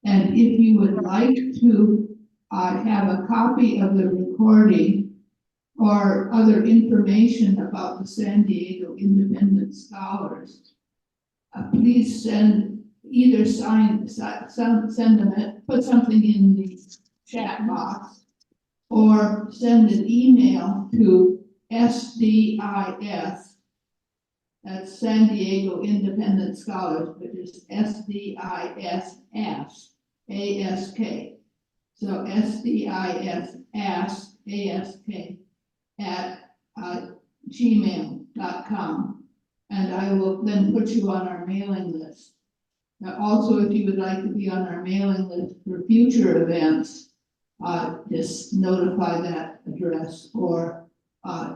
And if you would like to have a copy of the recording or other information about the San Diego Independent Scholars, please send send them, put something in the chat box or send an email to SDIS. That's San Diego Independent Scholars, which is SDIS ASK. So SDIS ASK at gmail.com. And I will then put you on our mailing list. Now, also, if you would like to be on our mailing list for future events, just notify that address or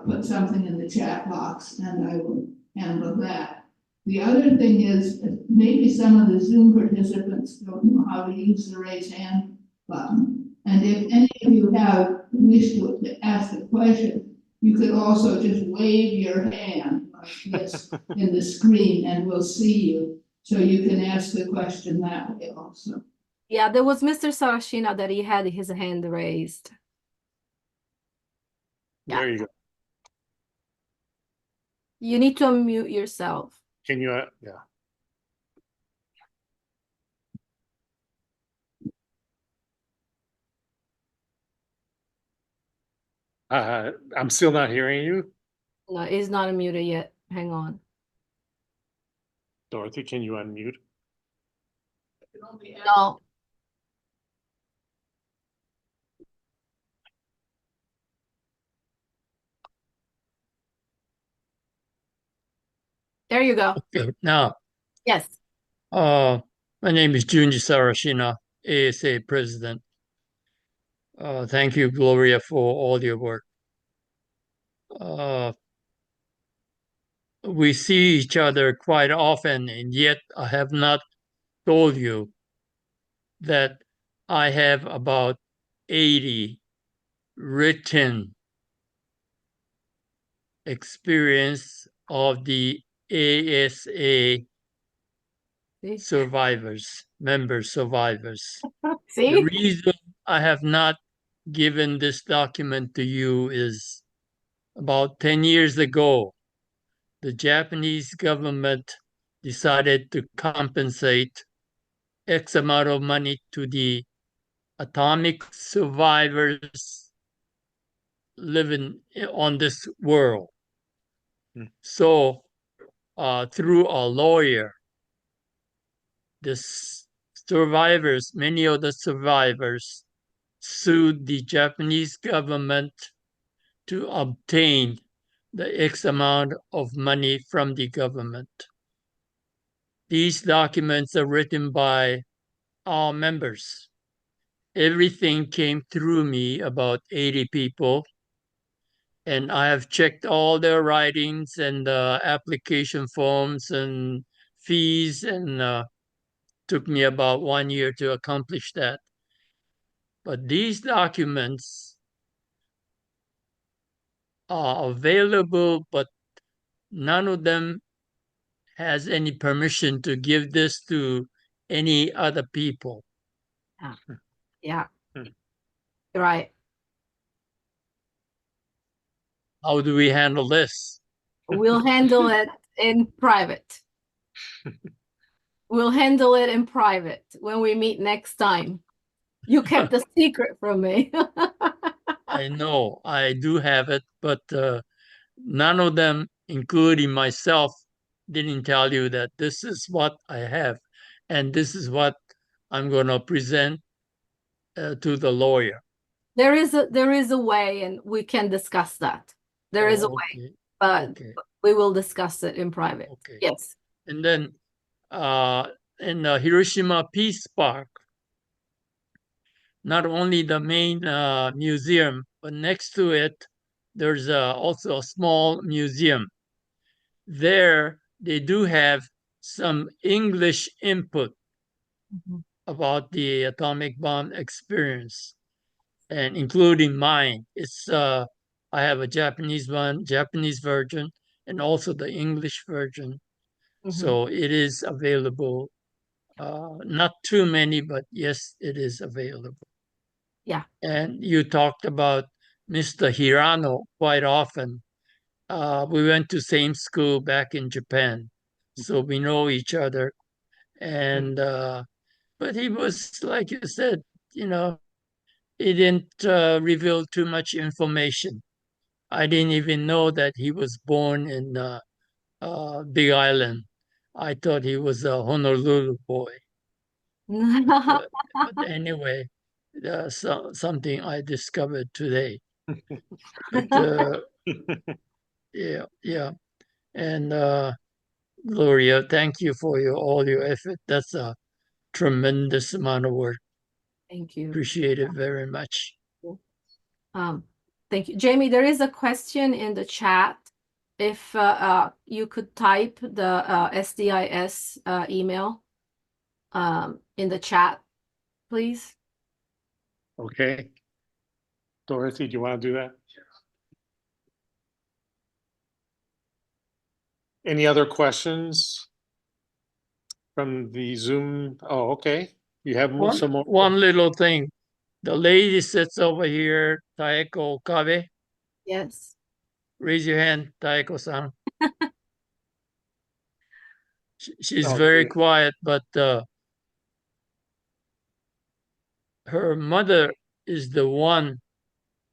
put something in the chat box and I will handle that. The other thing is maybe some of the Zoom participants don't know how to use the raise hand button. And if any of you wish to ask a question, you could also just wave your hand like this in the screen and we'll see you. So you can ask the question that way also. Yeah, there was Mr. Sarashina that he had his hand raised. There you go. You need to unmute yourself. Can you, yeah. I'm still not hearing you. No, it's not unmuted yet. Hang on. Dorothy, can you unmute? No. There you go. Okay, now, Yes. my name is Junji Sarashina, ASA president. Thank you, Gloria, for all your work. We see each other quite often, and yet I have not told you that I have about 80 written experience of the ASA See? survivors. The See? reason I have not given this document to you is about 10 years ago, the Japanese government decided to compensate X amount of money to the atomic survivors living on this world. Hmm. So, through a lawyer, many of the survivors sued the Japanese government to obtain the X amount of money from the government. These documents are written by our members. Everything came through me, about 80 people, and I have checked all their writings and application forms and fees, and took me about 1 year to accomplish that. But these documents are available, but none of them has any permission to give this to any other people. Yeah. Hmm. Right. How do we handle this? We'll handle it in private. We'll handle it in private when we meet next time. You kept a secret from me. I know I do have it, but none of them, including myself, didn't tell you that this is what I have and this is what I'm going to present to the lawyer. There is a way, and we can discuss that. There is a way, Okay. but Okay. we will discuss it in private. Okay. Yes. And then in Hiroshima Peace Park, not only the main museum, but next to it, there's also a small museum. There, they do have some English input Mhm. about the atomic bomb experience, and including mine. I have a Japanese version, and also the English version. Mhm. So it is available. Not too many, but yes, it is available. Yeah. And you talked about Mr. Hirano quite often. We went to same school back in Japan, so we know each other. And but he was, like you said, you know, he didn't reveal too much information. I didn't even know that he was born in Big Island. I thought he was a Honolulu boy. But anyway, something I discovered today. But yeah, yeah. And Gloria, thank you for all your effort. That's a tremendous amount of work. Thank you. Appreciate it very much. Thank you. Jamie, there is a question in the chat. If you could type the SDIS email in the chat, please. Okay. Dorothy, do you want to do that? Any other questions from the Zoom? Oh, okay. You have some more. One little thing. The lady sits over here, Taeko Okabe. Yes. Raise your hand, Taeko-san. She's Oh, very geez. quiet, but her mother is the one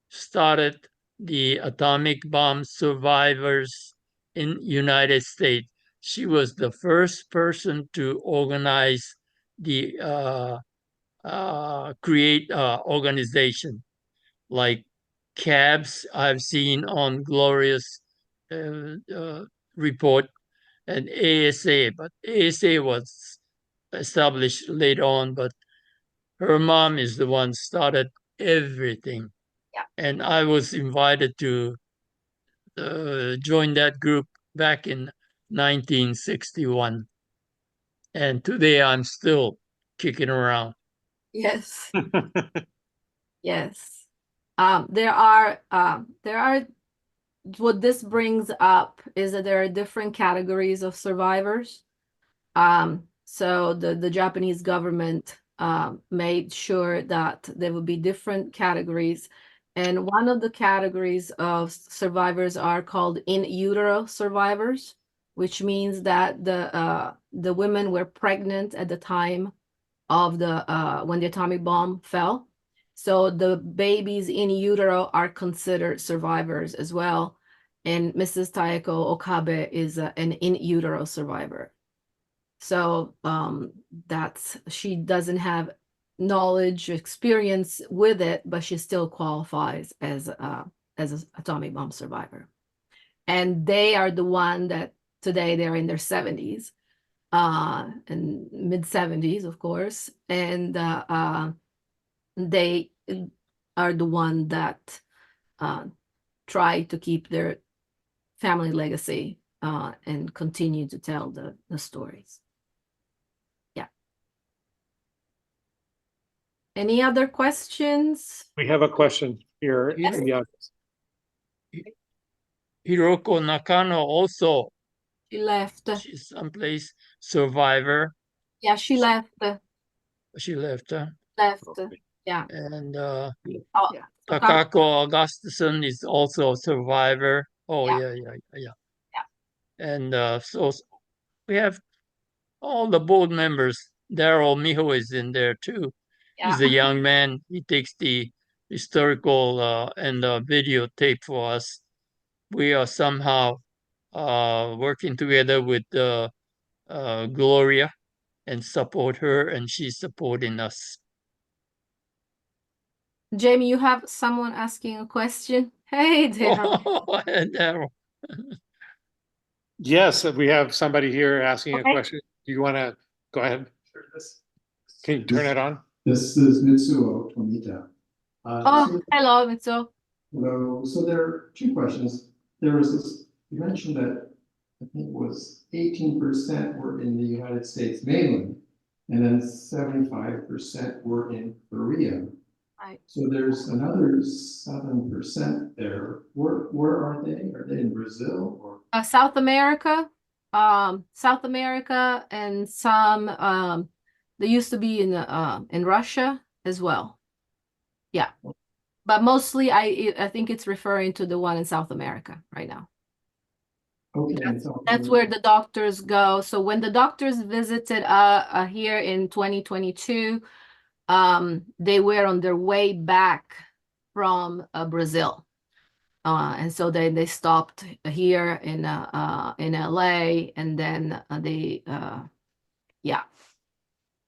started the atomic bomb survivors in United States. She was the first person to organize the create organization like cabs I've seen on Gloria's report, and ASA, but ASA was established later on, but her mom is the one started everything. Yeah. And I was invited to join that group back in 1961. And today I'm still kicking around. Yes. Yes. There are what this brings up is that there are different categories of survivors. So the Japanese government made sure that there would be different categories. And one of the categories of survivors are called in utero survivors, which means that the women were pregnant at the time of when the atomic bomb fell. So the babies in utero are considered survivors as well. And Mrs. Taeko Okabe is an in utero survivor. So she doesn't have knowledge, experience with it, but she still qualifies as an atomic bomb survivor. And they are the one that today they're in their 70s, and mid 70s, of course, and they are the one that try to keep their family legacy and continue to tell the stories. Yeah. Any other questions? We have a question here in Yes. the audience. Hiroko Nakano also, She left. she's someplace survivor. Yeah, she left. She left. Left. Yeah. And Oh, Takako Augustusson is also a survivor. Oh, Yeah. yeah. And so we have all the board members. Daryl Miho is in there too. He's a young man. He takes the historical and videotape for us. We are somehow working together with Gloria and support her, and she's supporting us. Jamie, you have someone asking a question? Hey, Daryl. Oh, and Daryl. Yes, we have somebody here asking a Okay. question. Do you want to go ahead? Can you turn it on? This is Mitsuo Tomita. Oh, hello, Mitsuo. Hello. So there are two questions. There was this, you mentioned that I think it was 18% were in the United States mainland, and then 75% were in Korea. Right. So there's another 7% there. Where are they? Are they in Brazil or? South America, and some they used to be in Russia as well. Yeah, but mostly I think it's referring to the one in South America right now. Okay. That's where the doctors go. So when the doctors visited here in 2022, they were on their way back from Brazil. And so they stopped here in LA, and then yeah.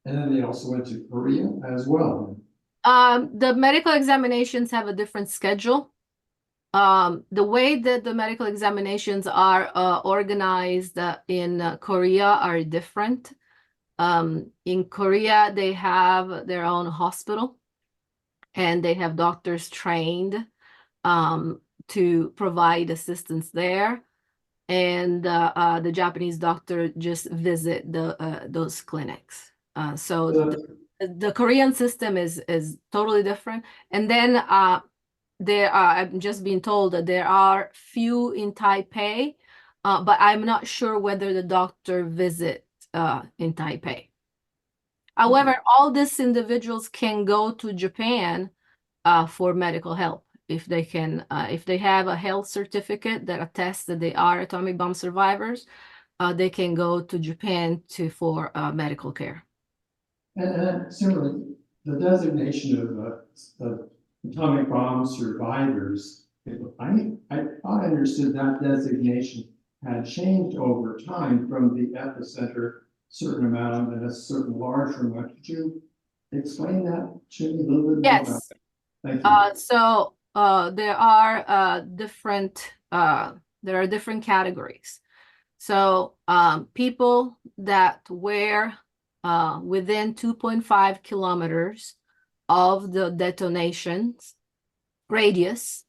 And then they also went to Korea as well. The medical examinations have a different schedule. The way that the medical examinations are organized in Korea are different. In Korea, they have their own hospital, and they have doctors trained to provide assistance there. And the Japanese doctor just visit those clinics. So the Korean system is totally different. And then I'm just being told that there are few in Taipei, but I'm not sure whether the doctor visit in Taipei. However, all these individuals can go to Japan for medical help if they can, if they have a health certificate that attests that they are atomic bomb survivors. They can go to Japan for medical care. And similarly, the designation of atomic bomb survivors, I thought I understood that designation had changed over time from the epicenter, certain amount and a certain larger amount. Could you explain that to me a little bit more? Yes. Thank you. So there are different categories. So people that were within 2.5 kilometers of the detonations radius,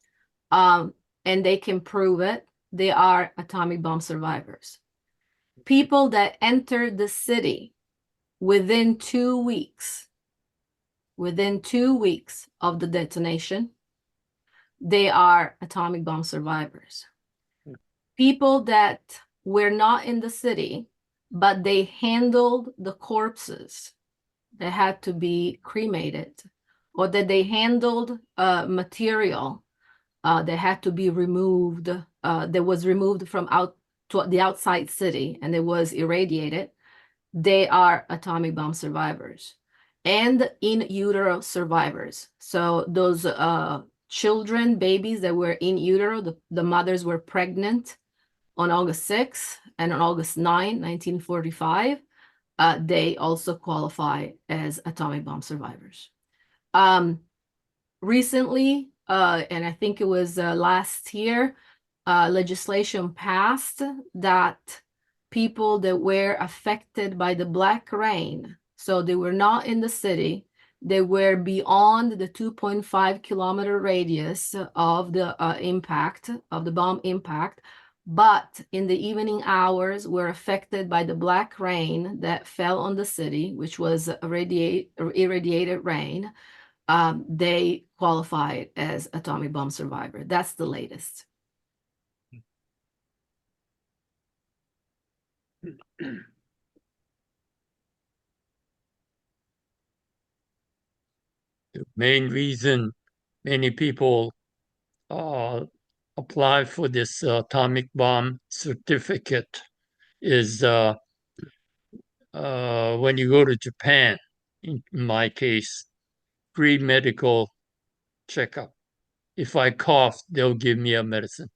and they can prove it, they are atomic bomb survivors. People that entered the city within 2 weeks of the detonation, they are atomic bomb survivors. People that were not in the city, but they handled the corpses that had to be cremated, or that they handled material that had to be removed, that was removed from out to the outside city and it was irradiated, they are atomic bomb survivors. And in utero survivors. So those children, babies that were in utero, the mothers were pregnant on August 6th and on August 9, 1945, they also qualify as atomic bomb survivors. Recently, and I think it was last year, legislation passed that people that were affected by the black rain, so they were not in the city, they were beyond the 2.5-kilometer radius of the impact, of the bomb impact, but in the evening hours were affected by the black rain that fell on the city, which was irradiated rain. They qualified as atomic bomb survivor. That's the latest. The main reason many people apply for this atomic bomb certificate is when you go to Japan, in my case, free medical checkup. If I cough, they'll give me a medicine.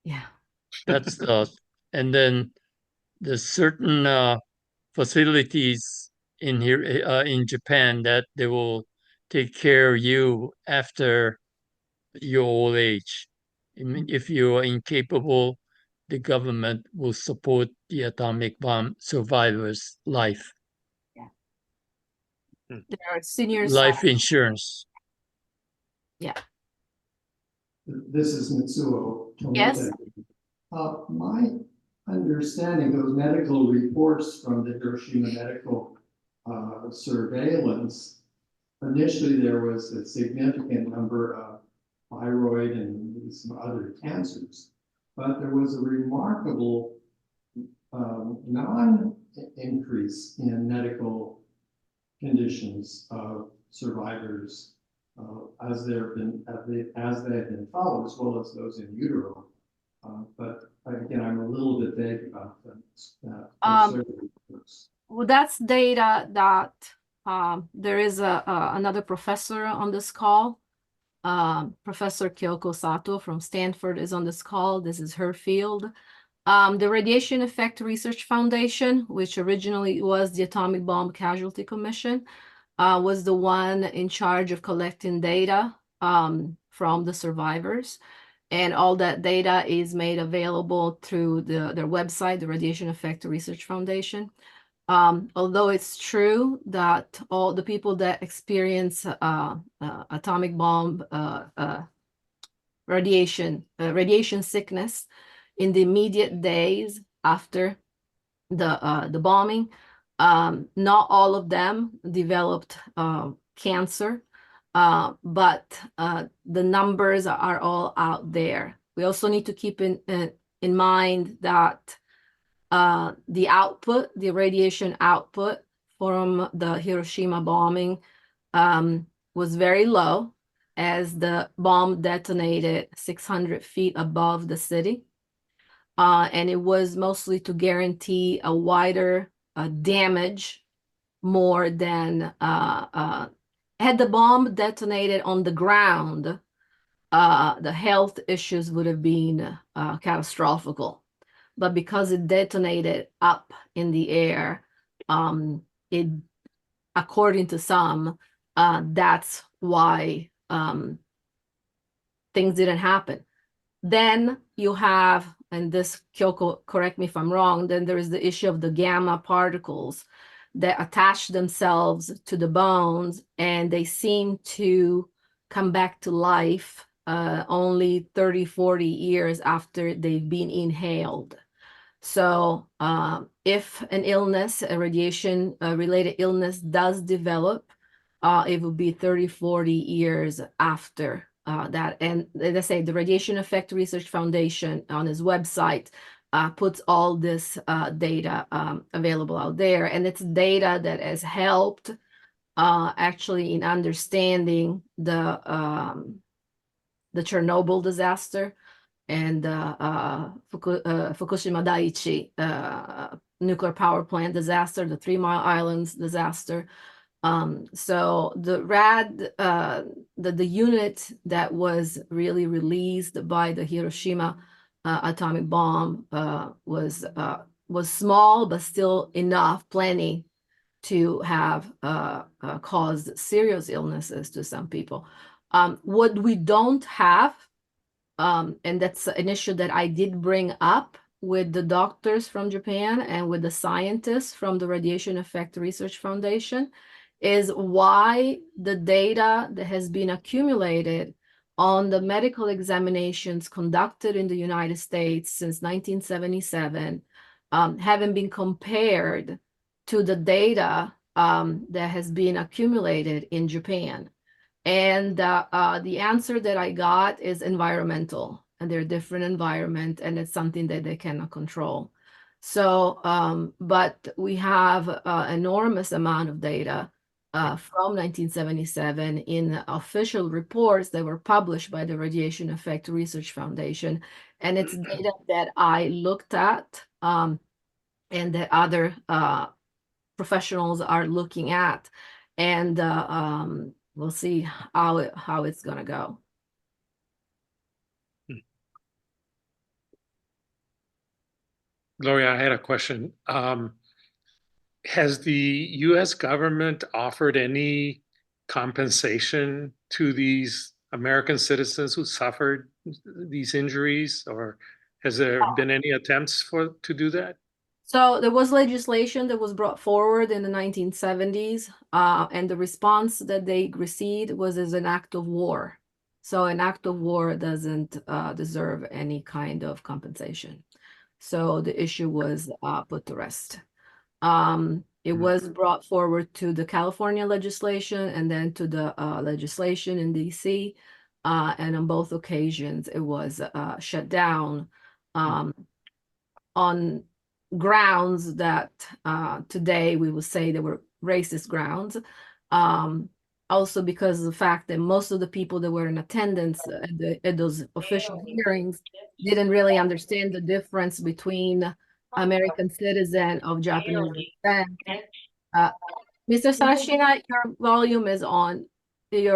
Yeah. That's and then there's certain facilities in here in Japan that they will take care of you after your old age. I mean, if you are incapable, the government will support the atomic bomb survivors' life. There are seniors. Life insurance. Yeah. This is Mitsuo Tomote. Yes. My understanding, those medical reports from the Hiroshima medical surveillance, initially there was a significant number of thyroid and some other cancers, but there was a remarkable non-increase in medical conditions of survivors as they have been followed, as well as those in utero. But again, I'm a little bit vague about that. Well, that's data that there is another professor on this call. Professor Kyoko Sato from Stanford is on this call. This is her field. The Radiation Effect Research Foundation, which originally was the Atomic Bomb Casualty Commission, was the one in charge of collecting data from the survivors. And all that data is made available through their website, the Radiation Effect Research Foundation. Although it's true that all the people that experience atomic bomb radiation sickness in the immediate days after the bombing, not all of them developed cancer, but the numbers are all out there. We also need to keep in mind that the output, the radiation output from the Hiroshima bombing was very low, as the bomb detonated 600 feet above the city. And it was mostly to guarantee a wider damage more than had the bomb detonated on the ground, the health issues would have been catastrophic. But because it detonated up in the air, it, according to some, that's why things didn't happen. Then you have, and this, Kyoko, correct me if I'm wrong, then there is the issue of the gamma particles that attach themselves to the bones, and they seem to come back to life only 30, 40 years after they've been inhaled. So if an illness, a radiation related illness does develop, it will be 30, 40 years after that. And as I say, the Radiation Effect Research Foundation on his website puts all this data available out there. And it's data that has helped actually in understanding the Chernobyl disaster and Fukushima Daiichi nuclear power plant disaster, the 3 Mile Islands disaster. So the RAD, the unit that was really released by the Hiroshima atomic bomb was small, but still enough, plenty to have caused serious illnesses to some people. What we don't have, and that's an issue that I did bring up with the doctors from Japan and with the scientists from the Radiation Effect Research Foundation, is why the data that has been accumulated on the medical examinations conducted in the United States since 1977 haven't been compared to the data that has been accumulated in Japan. And the answer that I got is environmental, and they're different environment, and it's something that they cannot control. So, but we have enormous amount of data from 1977 in official reports that were published by the Radiation Effect Research Foundation. And it's data that I looked at and that other professionals are looking at. And we'll see how it's gonna go. Gloria, I had a question. Has the US government offered any compensation to these American citizens who suffered these injuries, or has there been any attempts to do that? So there was legislation that was brought forward in the 1970s, and the response that they received was as an act of war. So an act of war doesn't deserve any kind of compensation. So the issue was put to rest. It was brought forward to the California legislation and then to the legislation in DC. And on both occasions, it was shut down on grounds that today we will say they were racist grounds. Also because of the fact that most of the people that were in attendance at those official hearings didn't really understand the difference between American citizen of Japanese descent. Mr. Sarashina, your volume is on. They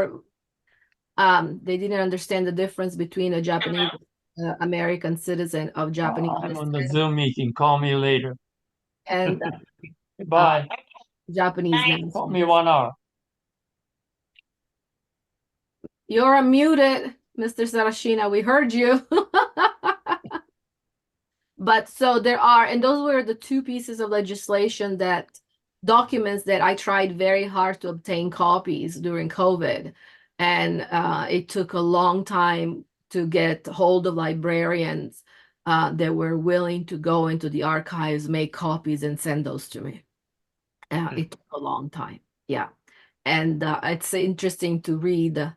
didn't understand the difference between a Japanese American citizen of Japanese I'm on the descent Zoom meeting. Call me later. and Goodbye. Japanese Call me nationals. 1 hour. You're unmuted, Mr. Sarashina. We heard you. But so there are, and those were the two pieces of legislation that documents that I tried very hard to obtain copies during COVID. And it took a long time to get hold of librarians that were willing to go into the archives, make copies, and send those to me. It took a long time. Yeah. And it's interesting to read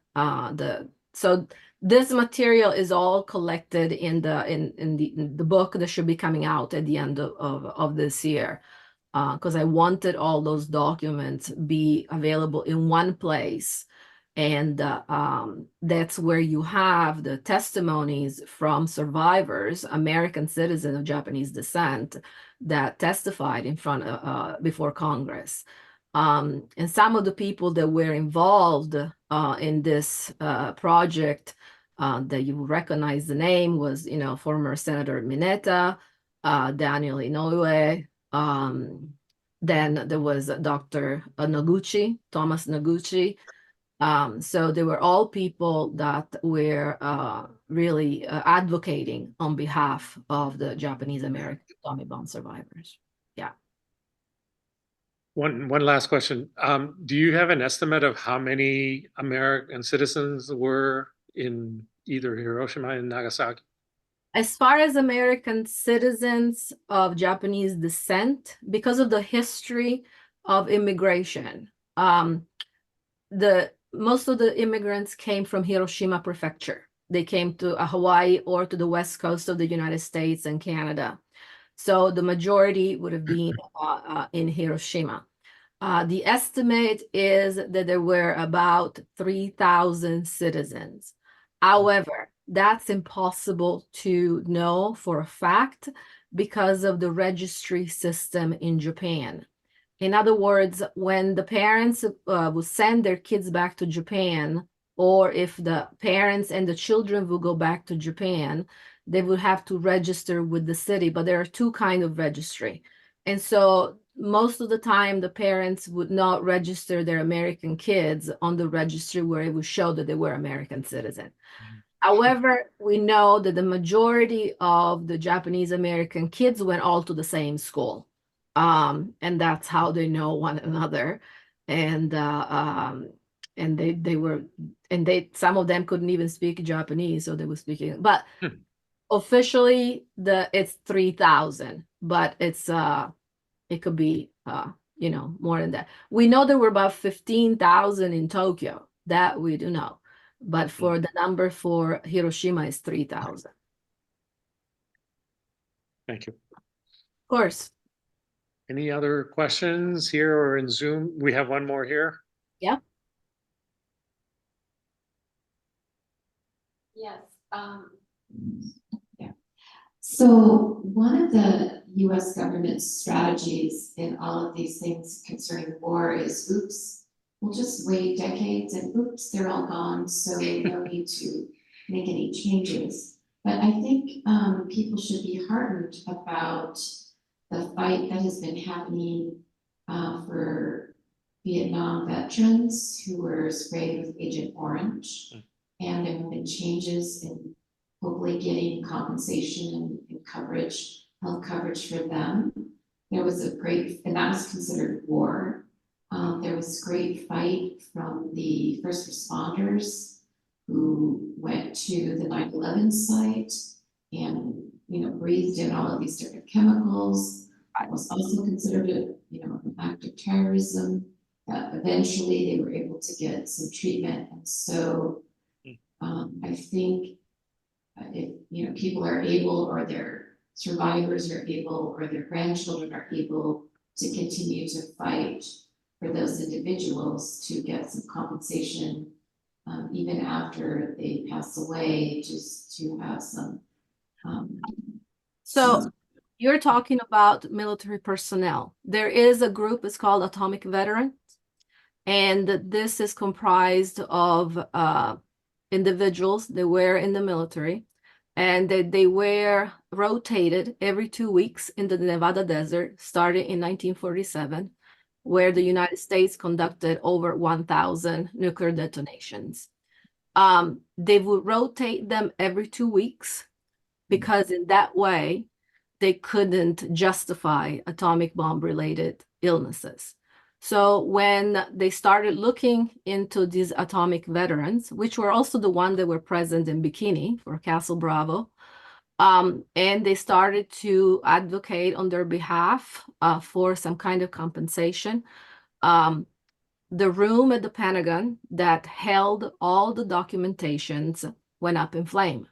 so this material is all collected in the book that should be coming out at the end of this year, because I wanted all those documents be available in one place. And that's where you have the testimonies from survivors, American citizens of Japanese descent, that testified in front of before Congress. And some of the people that were involved in this project that you recognize the name was, former Senator Mineta, Daniel Inoue. Then there was Dr. Noguchi, Thomas Noguchi. So they were all people that were really advocating on behalf of the Japanese American atomic bomb survivors. Yeah. One last question. Do you have an estimate of how many American citizens were in either Hiroshima and Nagasaki? As far as American citizens of Japanese descent, because of the history of immigration, the most of the immigrants came from Hiroshima Prefecture. They came to Hawaii or to the west coast of the United States and Canada. So the majority would have been in Hiroshima. The estimate is that there were about 3,000 citizens. However, that's impossible to know for a fact because of the registry system in Japan. In other words, when the parents would send their kids back to Japan, or if the parents and the children will go back to Japan, they would have to register with the city, but there are two kinds of registry. And so most of the time, the parents would not register their American kids on the registry where it would show that they were American citizen. However, we know that the majority of the Japanese American kids went all to the same school. And that's how they know one another. And they were, and they, some of them couldn't even speak Japanese, so they were speaking, but officially it's 3,000, but it could be more than that. We know there were about 15,000 in Tokyo, that we do know, but for the number for Hiroshima is 3,000. Thank you. Of course. Any other questions here or in Zoom? We have one more here. Yeah. Yes, yeah. So one of the US government's strategies in all of these things concerning war is, oops, we'll just wait decades and oops, they're all gone, so no need to make any changes. But I think people should be heartened about the fight that has been happening for Vietnam veterans who were sprayed with Agent Orange. And there have been changes in hopefully getting compensation and coverage, health coverage for them. There was a great, and that was considered war. There was great fight from the first responders who went to the 9/11 site and, breathed in all of these different chemicals. It was also considered an act of terrorism. Eventually they were able to get some treatment. And so I think if people are able, or their survivors are able, or their grandchildren are able to continue to fight for those individuals to get some compensation, even after they pass away, just to have some. So you're talking about military personnel. There is a group, it's called Atomic Veterans, and this is comprised of individuals that were in the military, and they were rotated every 2 weeks in the Nevada desert, starting in 1947, where the United States conducted over 1,000 nuclear detonations. They would rotate them every 2 weeks because in that way, they couldn't justify atomic bomb related illnesses. So when they started looking into these atomic veterans, which were also the ones that were present in Bikini for Castle Bravo, and they started to advocate on their behalf for some kind of compensation, the room at the Pentagon that held all the documentations went up in flame.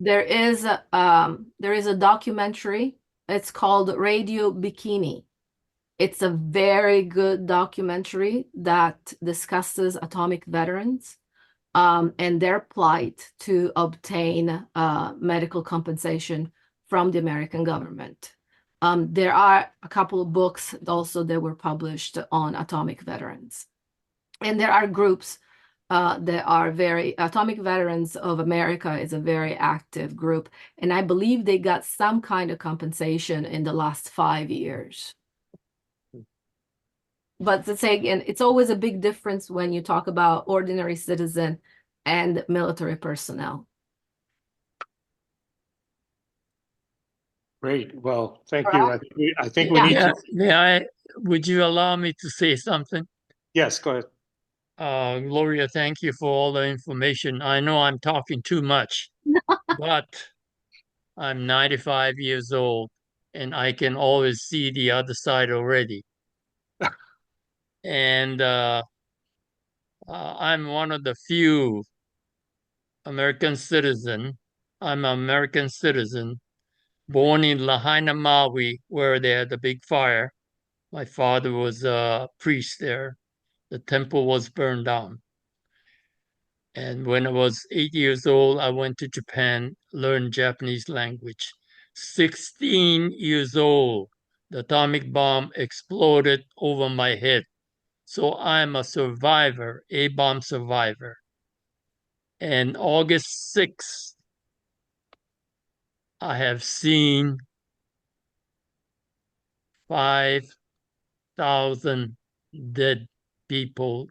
There is a documentary. It's called Radio Bikini. It's a very good documentary that discusses atomic veterans and their plight to obtain medical compensation from the American government. There are a couple of books also that were published on atomic veterans. And there are groups that are Atomic Veterans of America is a very active group. And I believe they got some kind of compensation in the last 5 years. But to say again, it's always a big difference when you talk about ordinary citizen and military personnel. Great. Well, thank you. I think we Yeah. need to. Would you allow me to say something? Yes, go ahead. Gloria, thank you for all the information. I know I'm talking too much, but I'm 95 years old and I can always see the other side already. And I'm one of the few American citizen. I'm an American citizen, born in Lahaina, Maui, where they had the big fire. My father was a priest there. The temple was burned down. And when I was 8 years old, I went to Japan, learned Japanese language. 16 years old, the atomic bomb exploded over my head. So I'm a survivor, a bomb survivor. And August 6th, I have seen 5,000 dead people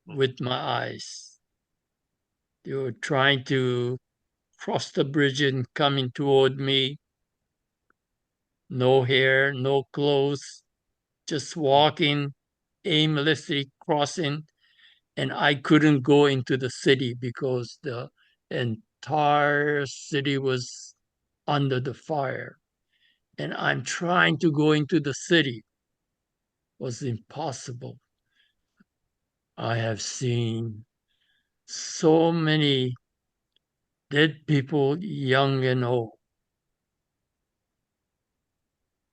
with my eyes. They were trying to cross the bridge and coming toward me. No hair, no clothes, just walking aimlessly crossing. And I couldn't go into the city because the entire city was under the fire. And I'm trying to go into the city. It was impossible. I have seen so many dead people, young and old.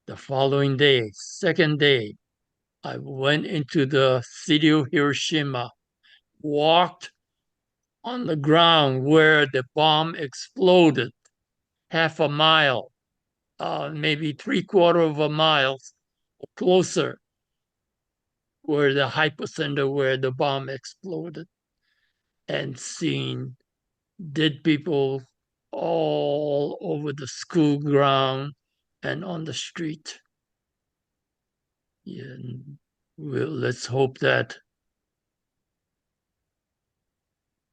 The following day, second day, I went into the city of Hiroshima, walked on the ground where the bomb exploded, half a mile, maybe 3/4 of a mile closer, where the hypocenter where the bomb exploded, and seen dead people all over the school ground and on the street. Yeah, well, let's hope that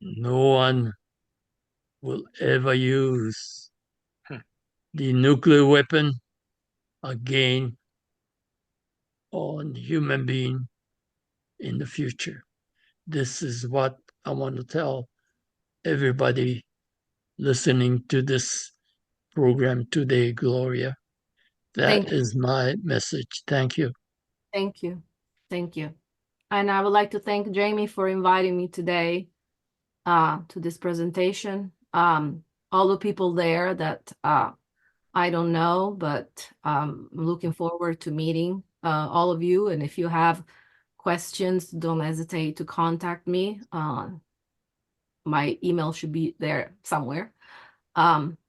no one will ever use the nuclear weapon again on human being in the future. This is what I want to tell everybody listening to this program today, Gloria. That Thank you. is my message. Thank you. Thank you. Thank you. And I would like to thank Jamie for inviting me today to this presentation. All the people there that I don't know, but I'm looking forward to meeting all of you. And if you have questions, don't hesitate to contact me. My email should be there somewhere.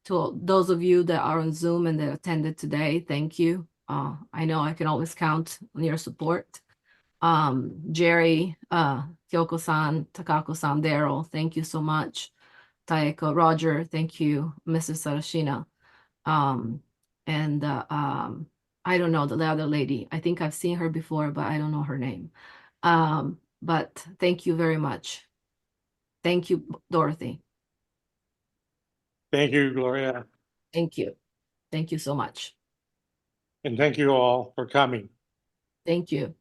To those of you that are on Zoom and that attended today, thank you. I know I can always count on your support. Jerry, Kyoko-san, Takako-san, Daryl, thank you so much. Taeko, Roger, thank you, Mrs. Sarashina. I don't know the other lady. I think I've seen her before, but I don't know her name. But thank you very much. Thank you, Dorothy. Thank you, Gloria, Thank you. Thank you so much. and thank you all for coming. Thank you.